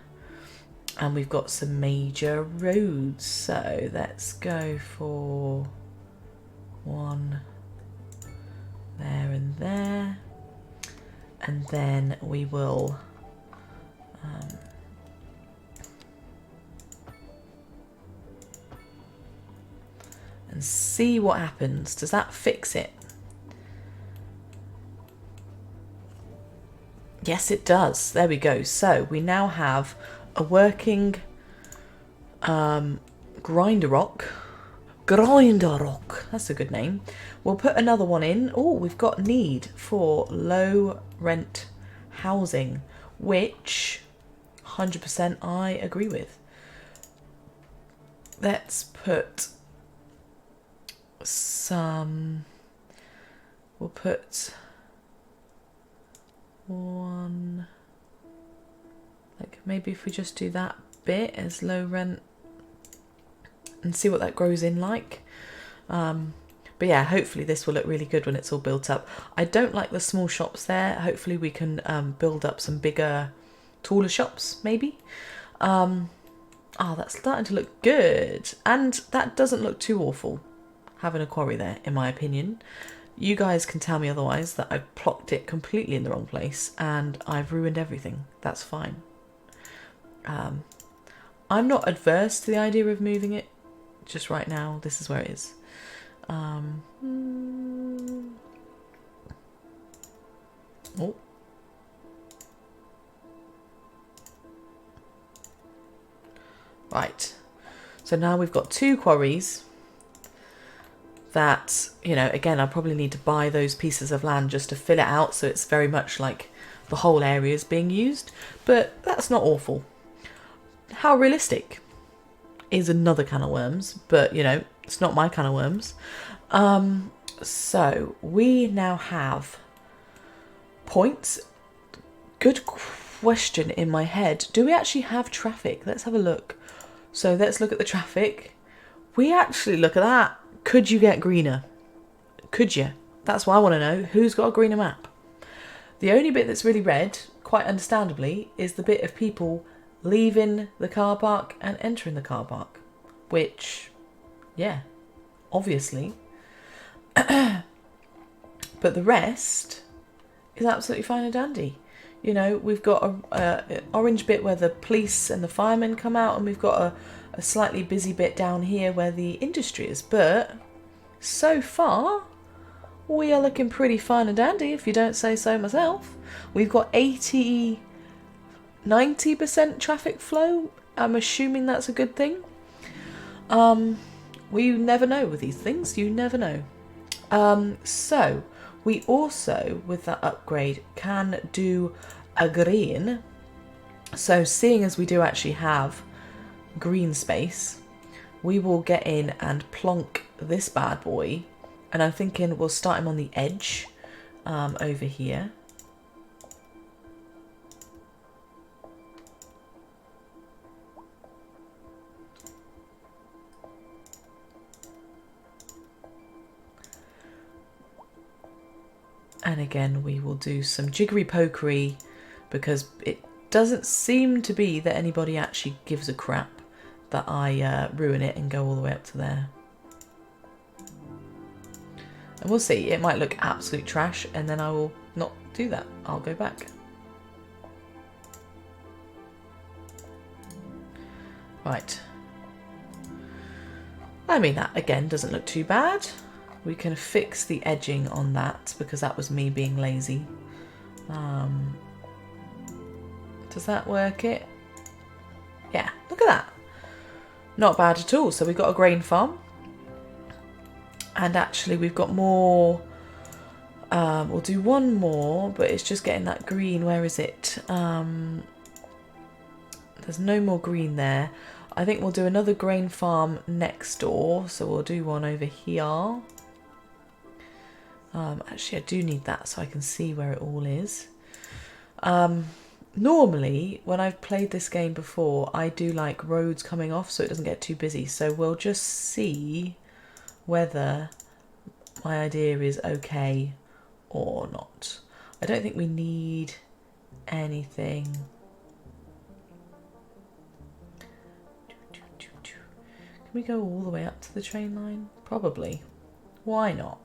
And we've got some major roads. So let's go for one there and there. And then we will and see what happens. Does that fix it? Yes, it does. There we go. So we now have a working grinder rock. Grinder rock. That's a good name. We'll put another one in. Oh, we've got need for low rent housing, which 100% I agree with. Let's put some... We'll put one... Like maybe if we just do that bit as low rent and see what that grows in like. But yeah, hopefully this will look really good when it's all built up. I don't like the small shops there. Hopefully we can build up some bigger, taller shops, maybe. Oh, that's starting to look good. And that doesn't look too awful, having a quarry there, in my opinion. You guys can tell me otherwise, that I've plopped it completely in the wrong place and I've ruined everything. That's fine. I'm not adverse to the idea of moving it. Just right now, this is where it is. Oh. Right. So now we've got two quarries that, you know, again, I probably need to buy those pieces of land just to fill it out so it's very much like the whole area is being used. But that's not awful. How realistic is another can of worms, but, you know, it's not my can of worms. So we now have points. Good question in my head. Do we actually have traffic? Let's have a look. So let's look at the traffic. We actually, look at that. Could you get greener? Could you? That's what I want to know. Who's got a greener map? The only bit that's really red, quite understandably, is the bit of people leaving the car park and entering the car park. Which, yeah, obviously. But the rest is absolutely fine and dandy. You know, we've got a orange bit where the police and the firemen come out, and we've got a slightly busy bit down here where the industry is. But so far, we are looking pretty fine and dandy, if you don't say so myself. We've got 90% traffic flow. I'm assuming that's a good thing. We never know with these things. You never know. So we also, with that upgrade, can do a green. So seeing as we do actually have green space, we will get in and plonk this bad boy. And I'm thinking we'll start him on the edge over here. And again, we will do some jiggery pokery because it doesn't seem to be that anybody actually gives a crap that I ruin it and go all the way up to there. And we'll see, it might look absolute trash and then I will not do that. I'll go back. Right. I mean, that again doesn't look too bad. We can fix the edging on that because that was me being lazy. Does that work it? Yeah, look at that. Not bad at all. So we've got a grain farm. And actually we've got more. We'll do one more, but it's just getting that green. Where is it? There's no more green there. I think we'll do another grain farm next door. So we'll do one over here. Actually, I do need that so I can see where it all is. Normally, when I've played this game before, I do like roads coming off so it doesn't get too busy. So we'll just see whether my idea is okay or not. I don't think we need anything. Can we go all the way up to the train line? Probably. Why not?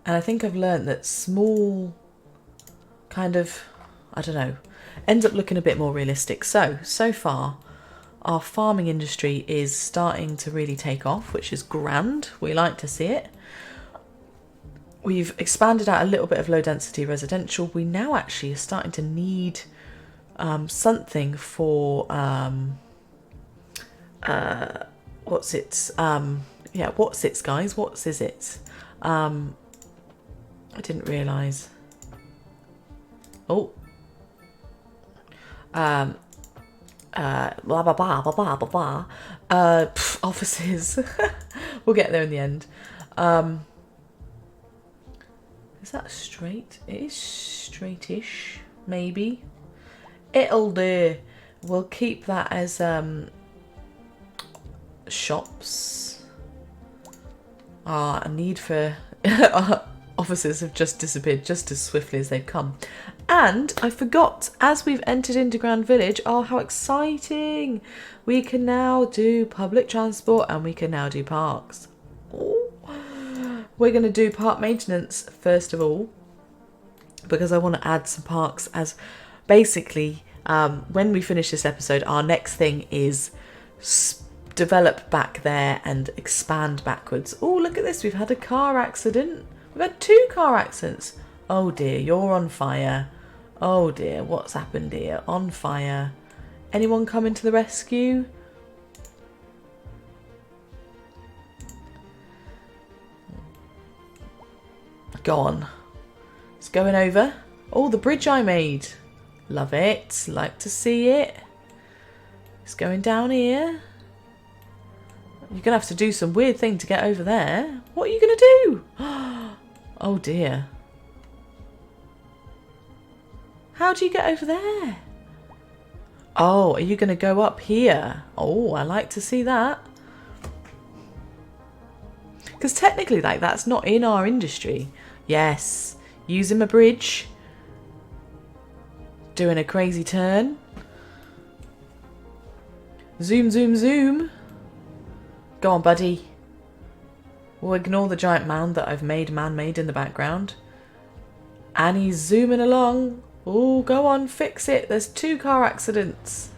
And I think I've learned that small kind of, I don't know, ends up looking a bit more realistic. So far, our farming industry is starting to really take off, which is grand. We like to see it. We've expanded out a little bit of low density residential. We now actually are starting to need something for, what's it? Yeah, what's it, guys? What is it? I didn't realise. Oh. Blah, blah, blah, blah, blah, blah, blah. Offices. We'll get there in the end. Is that straight? It is straightish, maybe. It'll do. We'll keep that as shops. A need for offices have just disappeared just as swiftly as they've come. And I forgot, as we've entered into Grand Village, oh, how exciting! We can now do public transport and we can now do parks. Oh. We're going to do park maintenance first of all, because I want to add some parks as basically, when we finish this episode, our next thing is develop back there and expand backwards. Oh, look at this. We've had a car accident. We've had 2 car accidents. Oh dear, you're on fire. Oh dear, what's happened here? On fire. Anyone coming to the rescue? Go on. It's going over. Oh, the bridge I made. Love it. Like to see it. It's going down here. You're going to have to do some weird thing to get over there. What are you going to do? Oh dear. How do you get over there? Oh, are you going to go up here? Oh, I like to see that. Because technically, like, that's not in our industry. Yes. Using my bridge. Doing a crazy turn. Zoom, zoom, zoom. Go on, buddy. We'll ignore the giant mound that I've made man-made in the background. And he's zooming along. Oh, go on, fix it. There's 2 car accidents.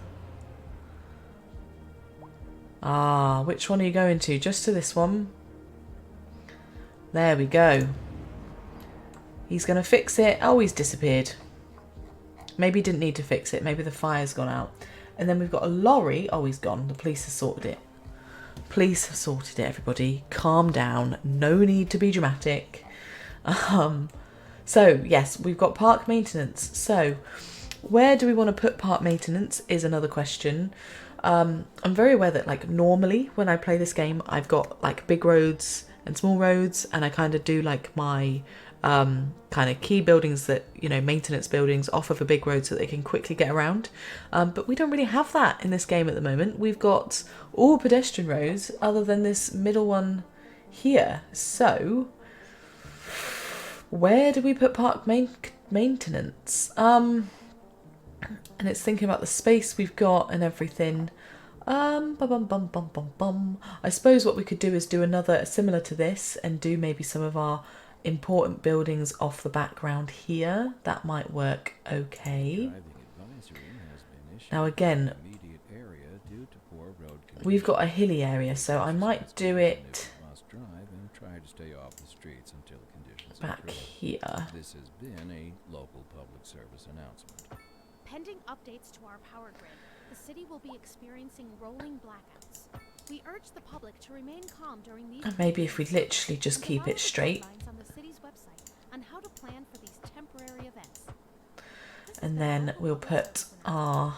Ah, which one are you going to? Just to this one. There we go. He's going to fix it. Oh, he's disappeared. Maybe he didn't need to fix it. Maybe the fire's gone out. And then we've got a lorry. Oh, he's gone. The police have sorted it. Police have sorted it, everybody. Calm down. No need to be dramatic. So, yes, we've got park maintenance. So, where do we want to put park maintenance is another question. I'm very aware that, like, normally when I play this game, I've got, like, big roads and small roads, and I kind of do, like, my kind of key buildings that, you know, maintenance buildings off of a big road so they can quickly get around. But we don't really have that in this game at the moment. We've got all pedestrian roads other than this middle one here. So where do we put park maintenance? And it's thinking about the space we've got and everything. I suppose what we could do is do another similar to this and do maybe some of our important buildings off the background here. That might work okay. Now again, we've got a hilly area, so I might do it back here. This has been a local public service announcement. Pending updates to our power grid, the city will be experiencing rolling blackouts. We urge the public to remain calm during these. And maybe if we literally just keep it straight. On the city's website on how to plan for these temporary events. And then we'll put our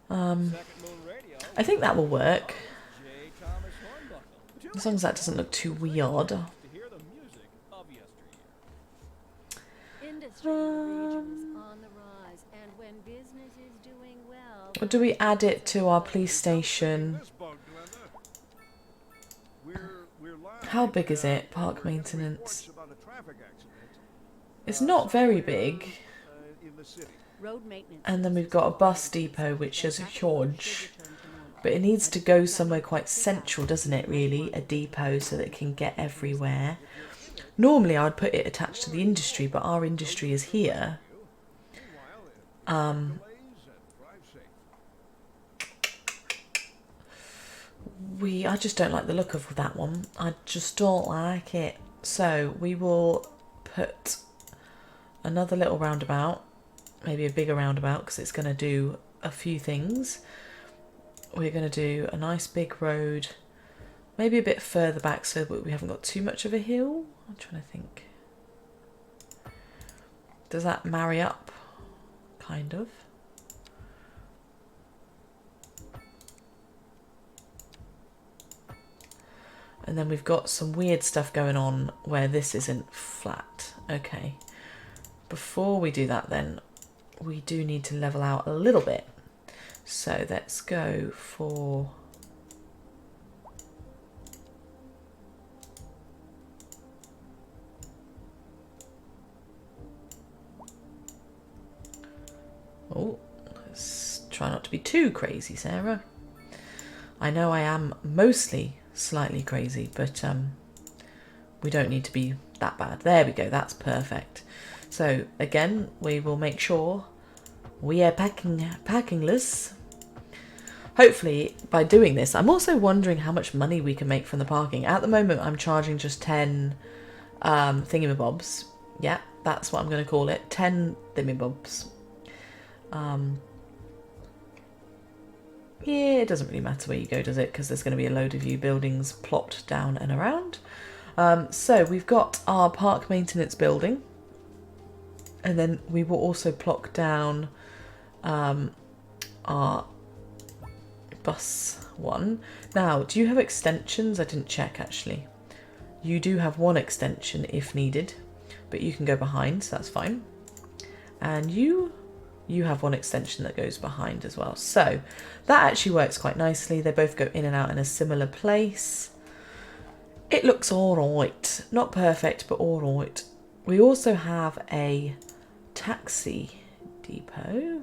Second Moon Radio. I think that will work. J. Thomas Hornbuckle. As long as that doesn't look too weird. To hear the music of yesteryear. Industry in the region is on the rise, and when business is doing well. Or do we add it to our police station? This bug, Glenda. We're live. How big is it? Park maintenance. Reports about a traffic accident, It's not very big. in the city. Road maintenance. And then we've got a bus depot, which is huge. But it needs to go somewhere quite central, doesn't it, really? A depot so that it can get everywhere. Normally I would put it attached to the industry, but our industry is here. Delays and drive safe. I just don't like the look of that one. I just don't like it. So we will put another little roundabout, maybe a bigger roundabout, because it's going to do a few things. We're going to do a nice big road, maybe a bit further back so that we haven't got too much of a hill. I'm trying to think. Does that marry up? Kind of. And then we've got some weird stuff going on where this isn't flat. Okay. Before we do that then, we do need to level out a little bit. So let's go for... Oh, let's try not to be too crazy, Sarah. I know I am mostly slightly crazy, but we don't need to be that bad. There we go, that's perfect. So again, we will make sure we are parkingless. Hopefully by doing this, I'm also wondering how much money we can make from the parking. At the moment I'm charging just 10 thingamabobs. Yeah, that's what I'm going to call it, 10 thingamabobs. Yeah, it doesn't really matter where you go, does it? Because there's going to be a load of you buildings plopped down and around. So we've got our park maintenance building. And then we will also plonk down our bus one. Now, do you have extensions? I didn't check, actually. You do have one extension if needed, but you can go behind, so that's fine. And you have one extension that goes behind as well. So that actually works quite nicely. They both go in and out in a similar place. It looks all right. Not perfect, but all right. We also have a taxi depot.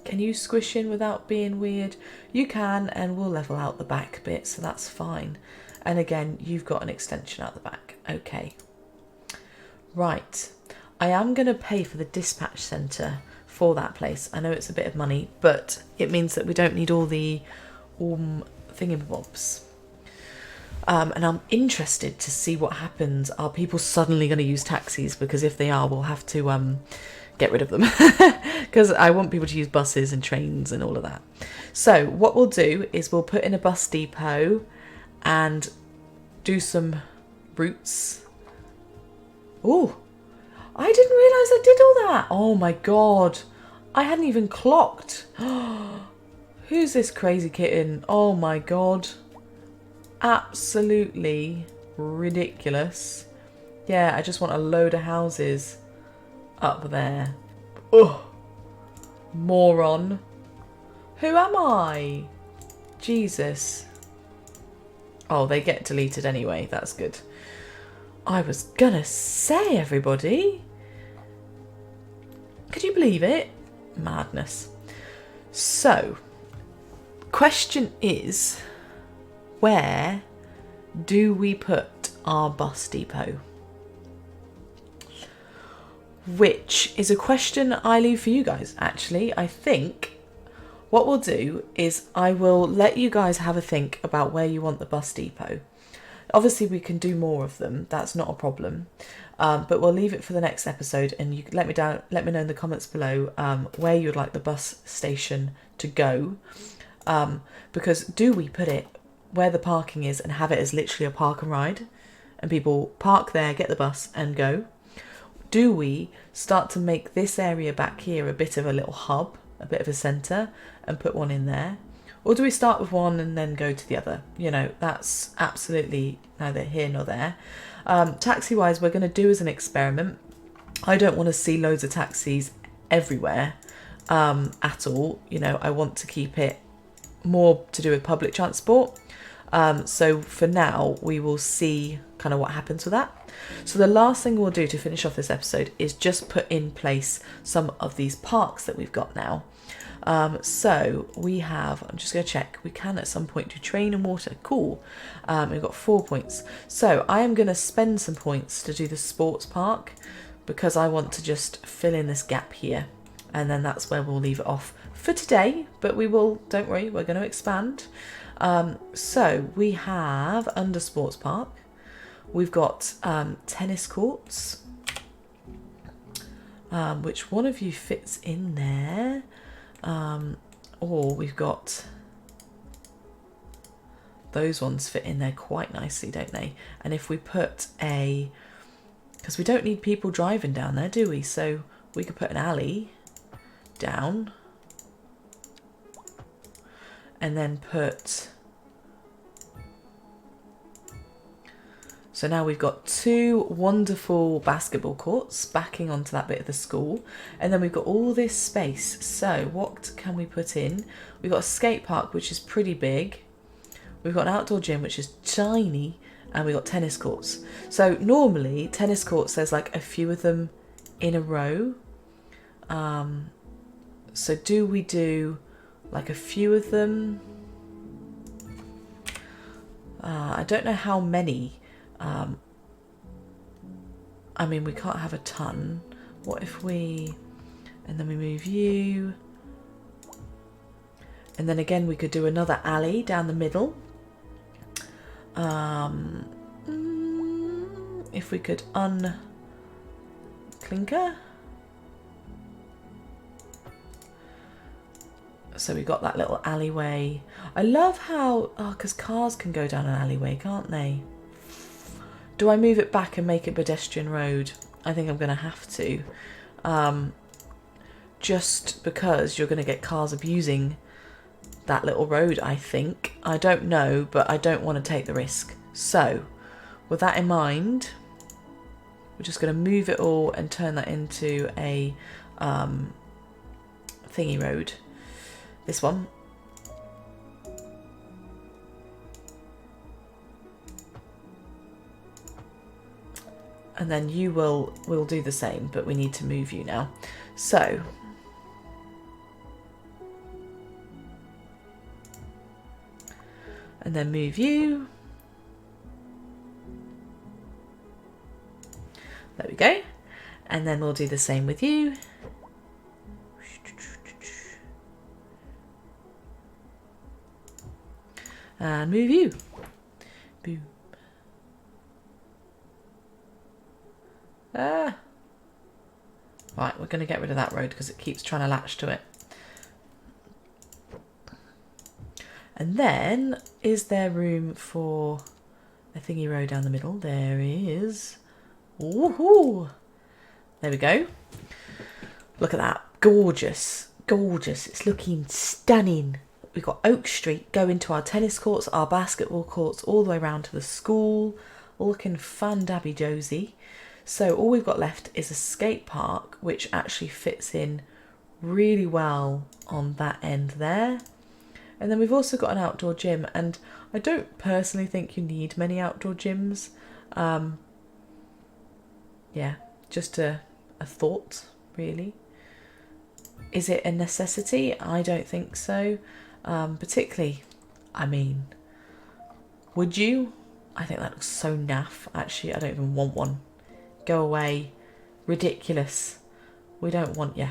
Can you squish in without being weird? You can, and we'll level out the back bit, so that's fine. And again, you've got an extension out the back. Okay. Right. I am going to pay for the dispatch centre for that place. I know it's a bit of money, but it means that we don't need all the thingamabobs. And I'm interested to see what happens. Are people suddenly going to use taxis? Because if they are, we'll have to get rid of them. Because I want people to use buses and trains and all of that. So what we'll do is we'll put in a bus depot and do some routes. Oh, I didn't realise I did all that. Oh my god. I hadn't even clocked. Who's this crazy kitten? Oh my god. Absolutely ridiculous. Yeah, I just want a load of houses up there. Ugh. Moron. Who am I? Jesus. Oh, they get deleted anyway. That's good. I was gonna say, everybody. Could you believe it? Madness. So, question is, where do we put our bus depot? Which is a question I leave for you guys, actually. I think what we'll do is I will let you guys have a think about where you want the bus depot. Obviously, we can do more of them. That's not a problem. But we'll leave it for the next episode, and you can let me know in the comments below where you'd like the bus station to go. Because do we put it where the parking is and have it as literally a park and ride, and people park there, get the bus, and go? Do we start to make this area back here a bit of a little hub, a bit of a centre, and put one in there? Or do we start with one and then go to the other? You know, that's absolutely neither here nor there. Taxi-wise, we're going to do as an experiment. I don't want to see loads of taxis everywhere at all. You know, I want to keep it more to do with public transport. So for now, we will see kind of what happens with that. So the last thing we'll do to finish off this episode is just put in place some of these parks that we've got now. So we have, I'm just going to check, we can at some point do train and water. Cool. We've got 4 points. So I am going to spend some points to do the sports park because I want to just fill in this gap here. And then that's where we'll leave it off for today. But we will, don't worry, we're going to expand. So we have under sports park, we've got tennis courts. Which one of you fits in there? Or we've got those ones fit in there quite nicely, don't they? And if we put a, because we don't need people driving down there, do we? So we could put an alley down and then put, so now we've got 2 wonderful basketball courts backing onto that bit of the school. And then we've got all this space. So what can we put in? We've got a skate park, which is pretty big. We've got an outdoor gym, which is tiny. And we've got tennis courts. So normally tennis courts, there's like a few of them in a row. So do we do like a few of them? I don't know how many. I mean, we can't have a ton. What if we, and then we move you, and then again we could do another alley down the middle. If we could unclinker, so we got that little alleyway. I love how, because cars can go down an alleyway, can't they? Do I move it back and make it pedestrian road? I think I'm going to have to. Just because you're going to get cars abusing that little road, I think. I don't know, but I don't want to take the risk. So, with that in mind, we're just going to move it all and turn that into a thingy road. This one. And then you will do the same, but we need to move you now. So, and then move you. There we go. And then we'll do the same with you. And move you. Boom. Right, we're going to get rid of that road because it keeps trying to latch to it. And then, is there room for a thingy road down the middle? There is. Woohoo! There we go. Look at that. Gorgeous. Gorgeous. It's looking stunning. We've got Oak Street going to our tennis courts, our basketball courts, all the way around to the school. looking fun dabby dozy. So all we've got left is a skate park, which actually fits in really well on that end there. And then we've also got an outdoor gym, and I don't personally think you need many outdoor gyms. Yeah, just a thought, really. Is it a necessity? I don't think so. Particularly, I mean, would you? I think that looks so naff. Actually, I don't even want one. Go away. Ridiculous. We don't want you.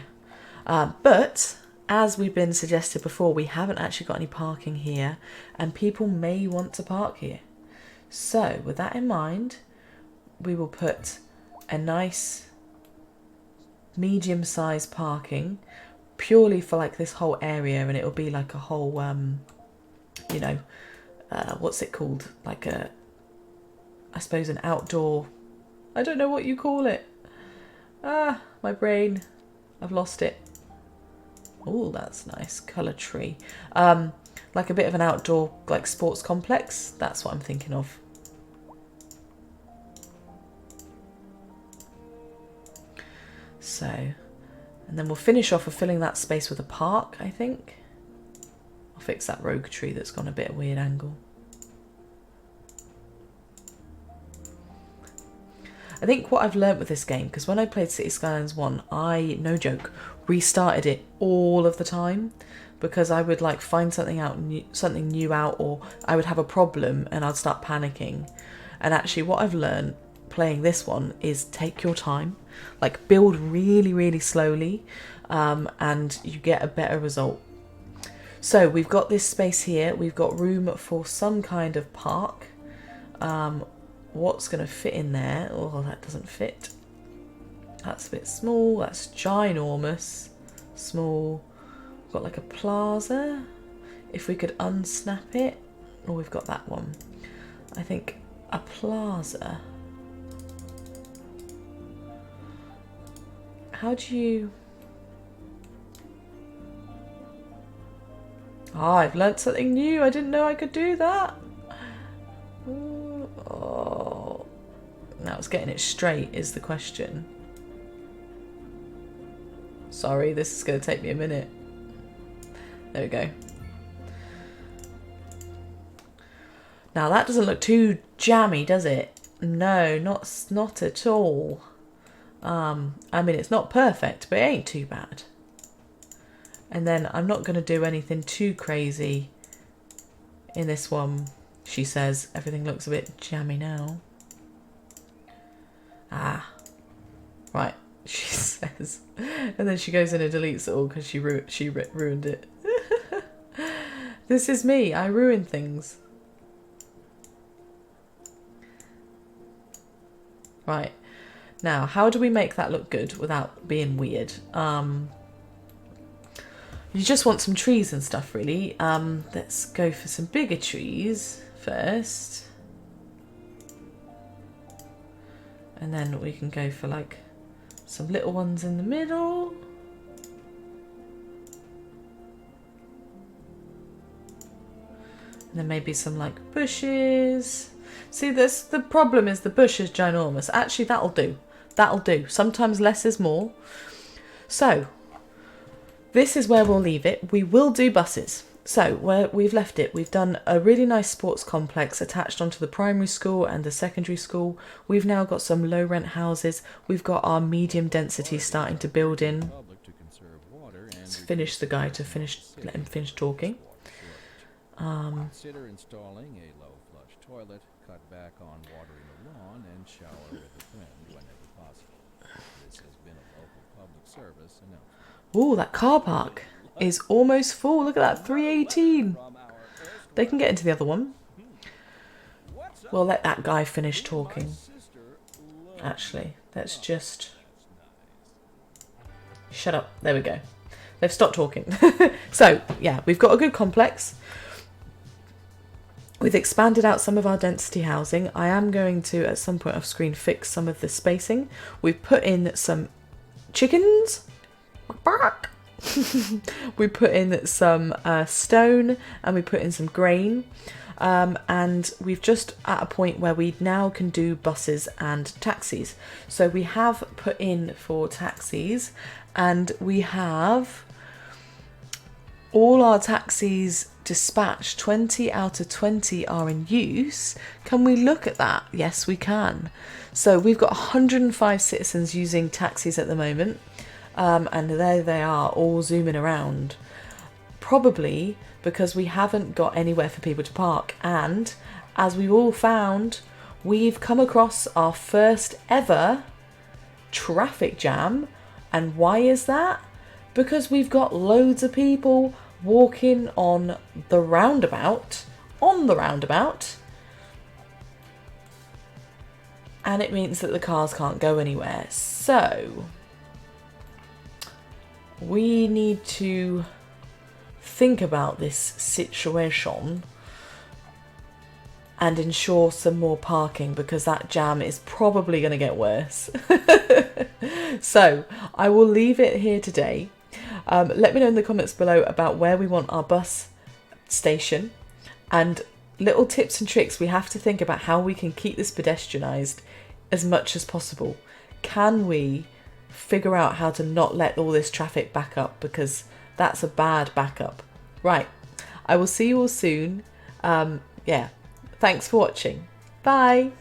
But as we've been suggested before, we haven't actually got any parking here, and people may want to park here. So with that in mind, we will put a nice medium-sized parking purely for like this whole area, and it'll be like a whole you know, what's it called, like a, I suppose an outdoor, I don't know what you call it. My brain, I've lost it. Oh, that's nice. Colour tree. Like a bit of an outdoor, like, sports complex. That's what I'm thinking of. So, and then we'll finish off with filling that space with a park, I think. I'll fix that rogue tree that's gone a bit weird angle. I think what I've learnt with this game, because when I played City Skylines 1, I, no joke, restarted it all of the time, because I would like find something new out, or I would have a problem and I'd start panicking. And actually what I've learnt playing this one is take your time, like build really, really slowly, and you get a better result. So we've got this space here, we've got room for some kind of park. What's going to fit in there? Oh, that doesn't fit. That's a bit small. That's ginormous. Small. We've got like a plaza. If we could unsnap it. Oh, we've got that one. I think a plaza. How do you... Oh, I've learnt something new. I didn't know I could do that. Oh, now it's getting it straight is the question. Sorry, this is going to take me a minute. There we go. Now that doesn't look too jammy, does it? No, not at all. I mean, it's not perfect, but it ain't too bad. And then I'm not going to do anything too crazy in this one. She says everything looks a bit jammy now. Ah, right, she says. And then she goes in and deletes it all because she ruined it. This is me, I ruin things. Right, now how do we make that look good without being weird? You just want some trees and stuff, really. Let's go for some bigger trees first. And then we can go for like some little ones in the middle. And then maybe some like bushes. See, this, the problem is the bush is ginormous. Actually, that'll do. That'll do. Sometimes less is more. So, this is where we'll leave it. We will do buses. So where we've left it, we've done a really nice sports complex attached onto the primary school and the secondary school. We've now got some low rent houses. We've got our medium density starting to build in. Let's finish the guy to finish, let him finish talking. Consider installing a low flush toilet, cut back on watering the lawn, and shower with a friend whenever possible. This has been a local public service announcement. Ooh, that car park is almost full. Look at that, 318. They can get into the other one. We'll let that guy finish talking. Actually, let's just... Shut up. There we go. They've stopped talking. So, yeah, we've got a good complex. We've expanded out some of our density housing. I am going to, at some point off screen, fix some of the spacing. We've put in some chickens. We put in some stone and we put in some grain. And we've just at a point where we now can do buses and taxis. So we have put in for taxis, and we have all our taxis dispatched. 20 out of 20 are in use. Can we look at that? Yes, we can. So we've got 105 citizens using taxis at the moment. And there they are, all zooming around. Probably because we haven't got anywhere for people to park. And as we've all found, we've come across our first ever traffic jam. And why is that? Because we've got loads of people walking on the roundabout, and it means that the cars can't go anywhere. So we need to think about this situation and ensure some more parking, because that jam is probably going to get worse. So I will leave it here today. Let me know in the comments below about where we want our bus station, and little tips and tricks we have to think about how we can keep this pedestrianised as much as possible. Can we figure out how to not let all this traffic back up, because that's a bad backup. Right, I will see you all soon. Yeah, thanks for watching. Bye.